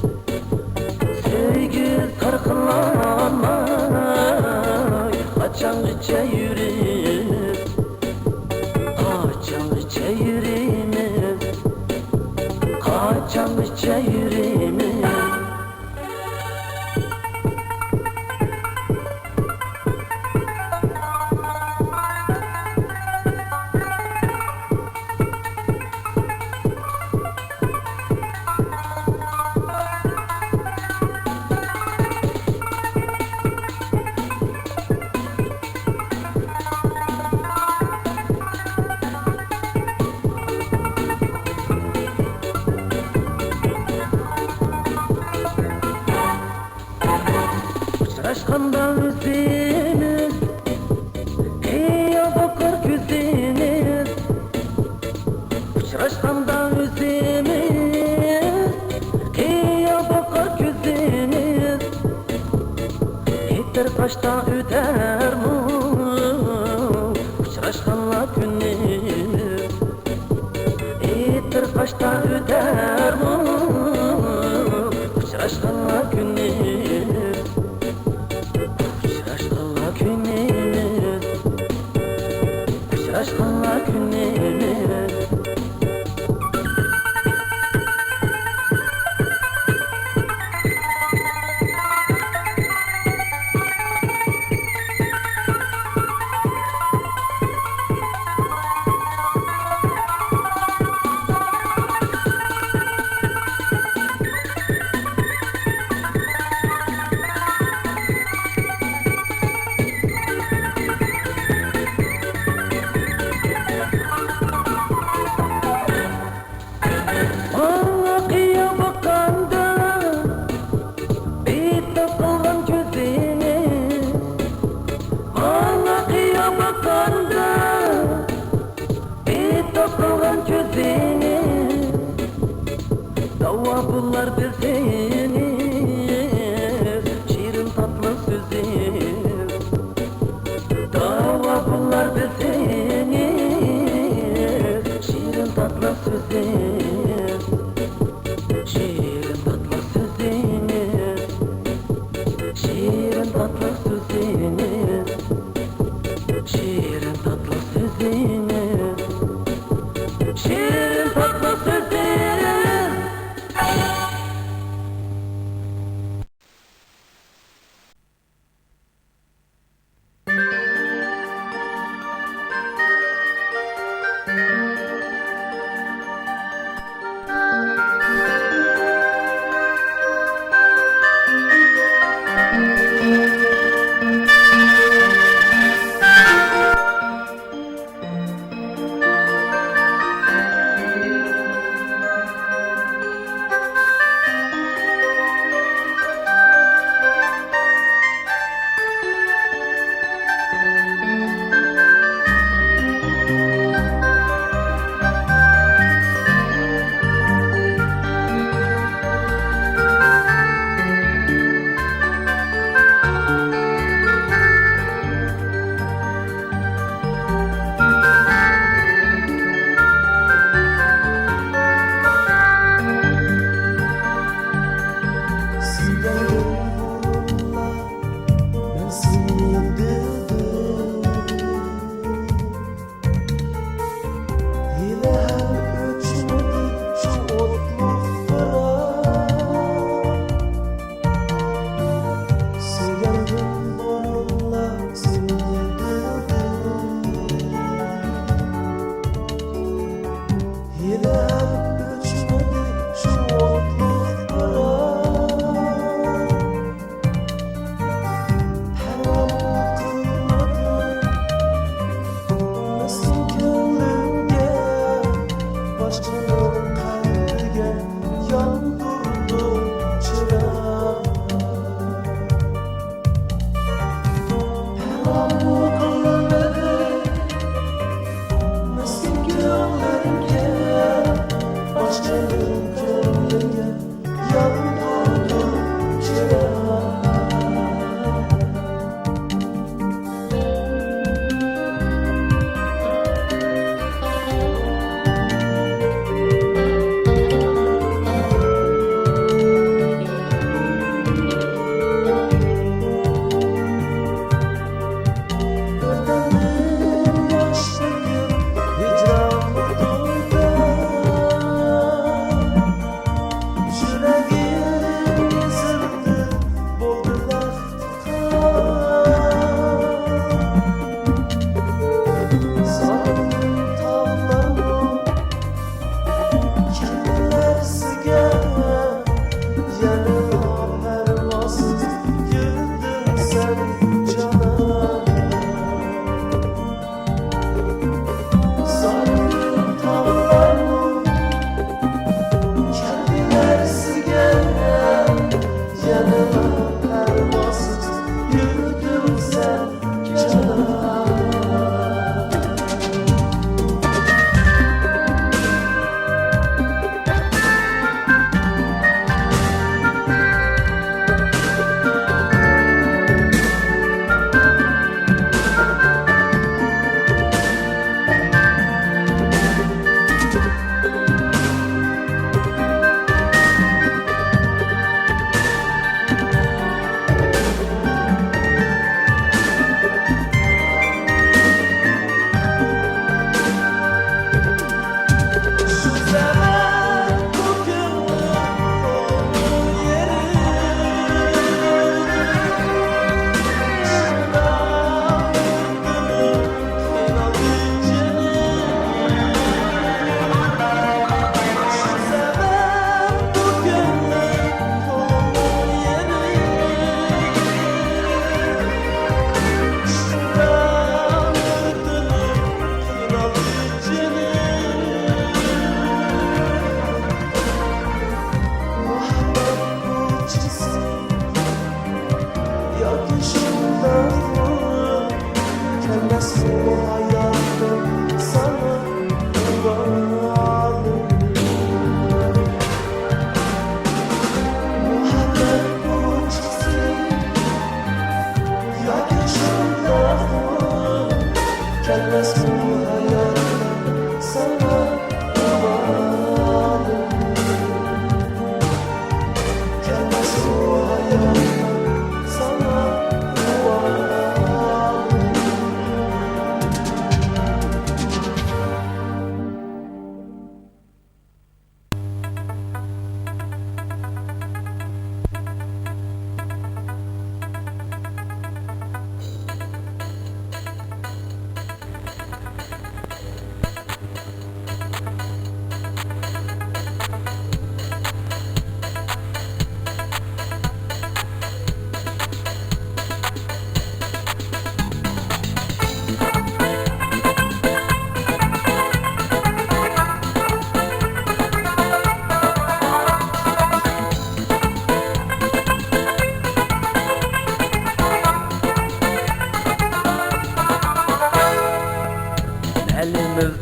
Sevgi sarkılamay Açan içe yüreğiz Kaçan çeyrimiz Kaçan çeyrimiz Uçraşkanda özümüz Eya bakar gözümüz Uçraşkanda özümüz Eya bakar gözümüz Yeter taşta öter mu Uçraşkanla günümüz Yeter taşta öter mu Uçraşkanla günümüz Uçraşkanla günümüz Uçraşkanla günümüz Bana kıya bakanda Bitap kalgan gözünü Bana kıya bakanda Bitap kalgan gözünü Dava bunlar bilseniz Şirin tatlı sözünüz Dava bunlar bilseniz Şirin tatlı sözünüz Şirin tatlı sözünüz Şirin tatlı sözünüz Şirin tatlı sözünüz Şirin tatlı sözünüz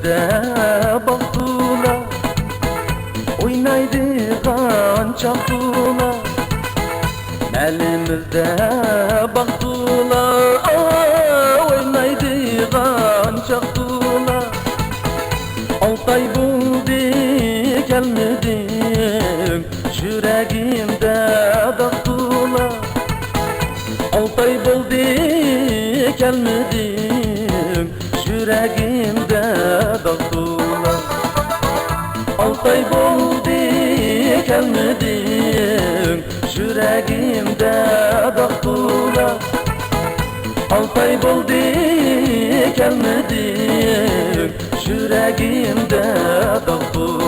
Elimizde baktılar, oynaydıgan çaktılar. Elimizde baktılar, oynaydıgan çaktılar. 6 ay buldu gelmedin, yüreğimde daktılar. 6 ay buldu gelmedin, yüreğimde daktılar. 6 ay buldu gelmedin, yüreğimde daktılar. 6 ay buldu gelmedin, yüreğimde daktılar.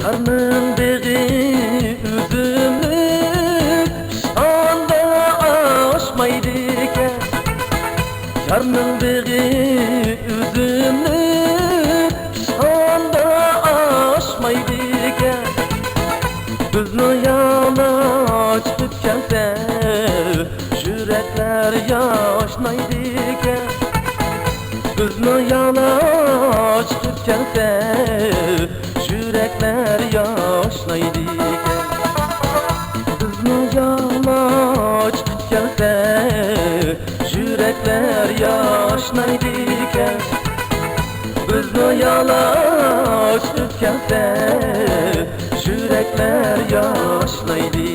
Yarnın beği üzümlük anda aşmaydike. Yarnın beği üzümlük anda aşmaydike. Bizni yalaç tütkense yürekler yaşnaydike. Bizni yalaç tütkense yürekler yaşnaydike. Bizni yalaç tütkense yürekler yaşnaydike. Bizni yalaç tütkense yürekler yaşnaydike.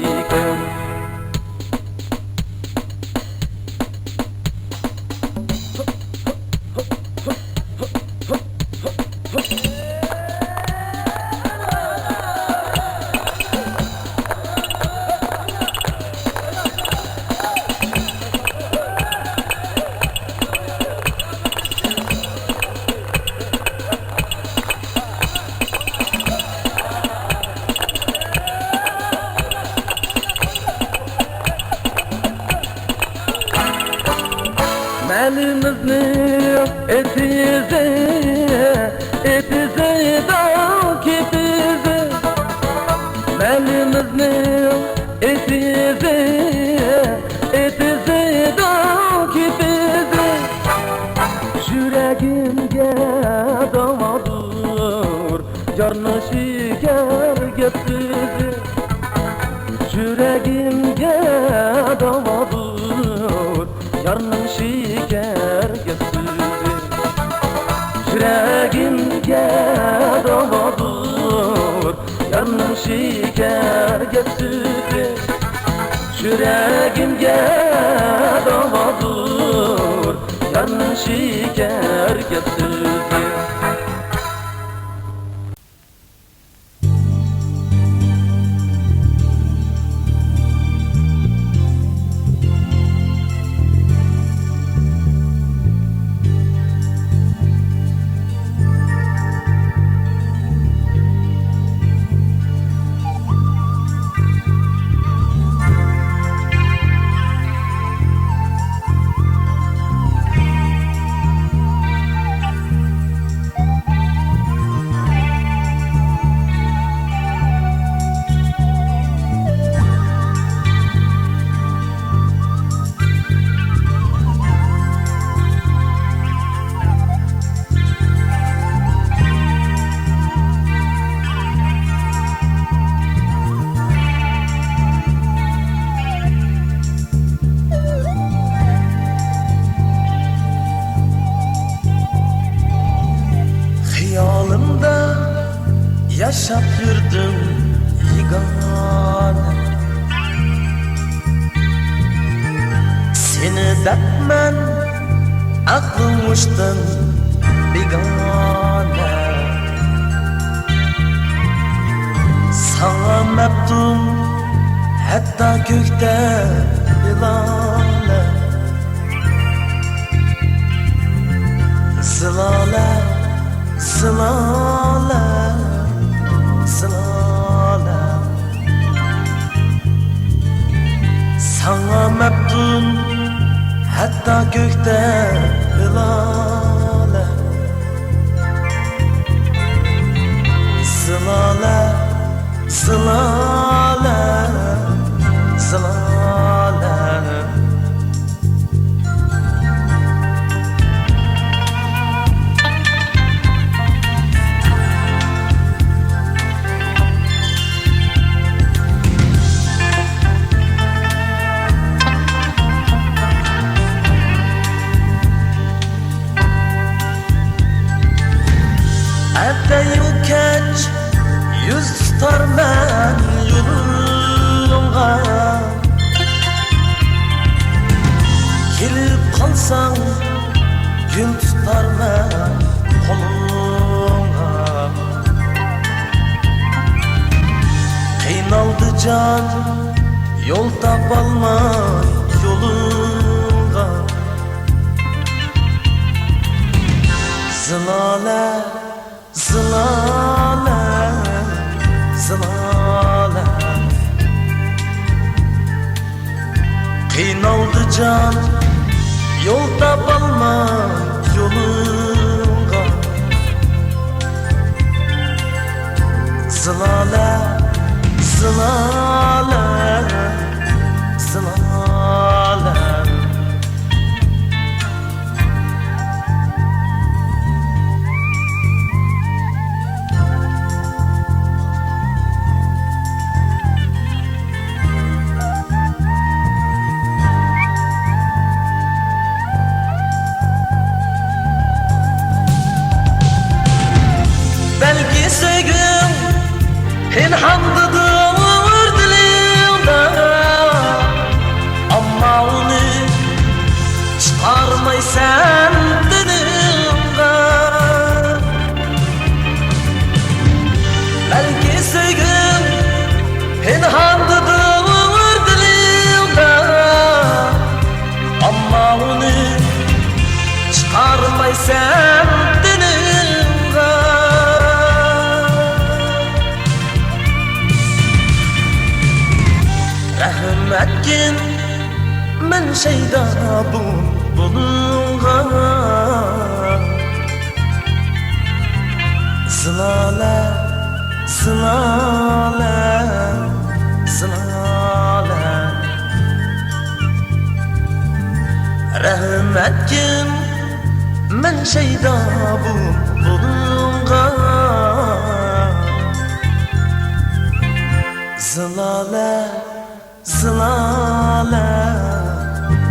Elimizni etize da ketize. Elimizni etize da ketize. Yüreğimge damadır, yarını şeker getirdi. Yüreğimge damadır, yarını şeker getirdi. Yüreğimge damadır, yarını şeker getirdi. Yüreğimge damadır, yarını şeker getirdi. yaşap yürüdüm yegane. Seni depmen aklım uçtun begane. Sana meptum hatta gökte ilale. zilale, zilale. Sana meftun hatta gökte hilale. Zilale, zilale, zilale. Keç yüz tutar ben yolumga. Kelip kalsang gün tutar ben kolumga. Kıynaldı can yol tapalmay yolunga. Zilale, zilale, zilale. Kıynaldı can yol tapalmay yolunga. Zilale, zilale, zilale. Belki sevgim pinhandıdır dilimde, ama onu çıkarmaysan dilimden. Belki sevgim pinhandıdır dilimde, ama onu çıkarmaysan dilimden. Rahmetkin men şeyda bununla. Zilale, zilale, zilale. Rahmetkin men şeyda bununla. Zilale, zilale,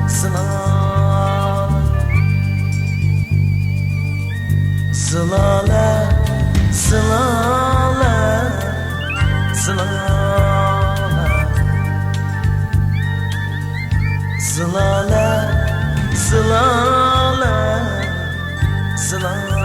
zilale. Zilale, zilale, zilale. Zilale, zilale, zilale.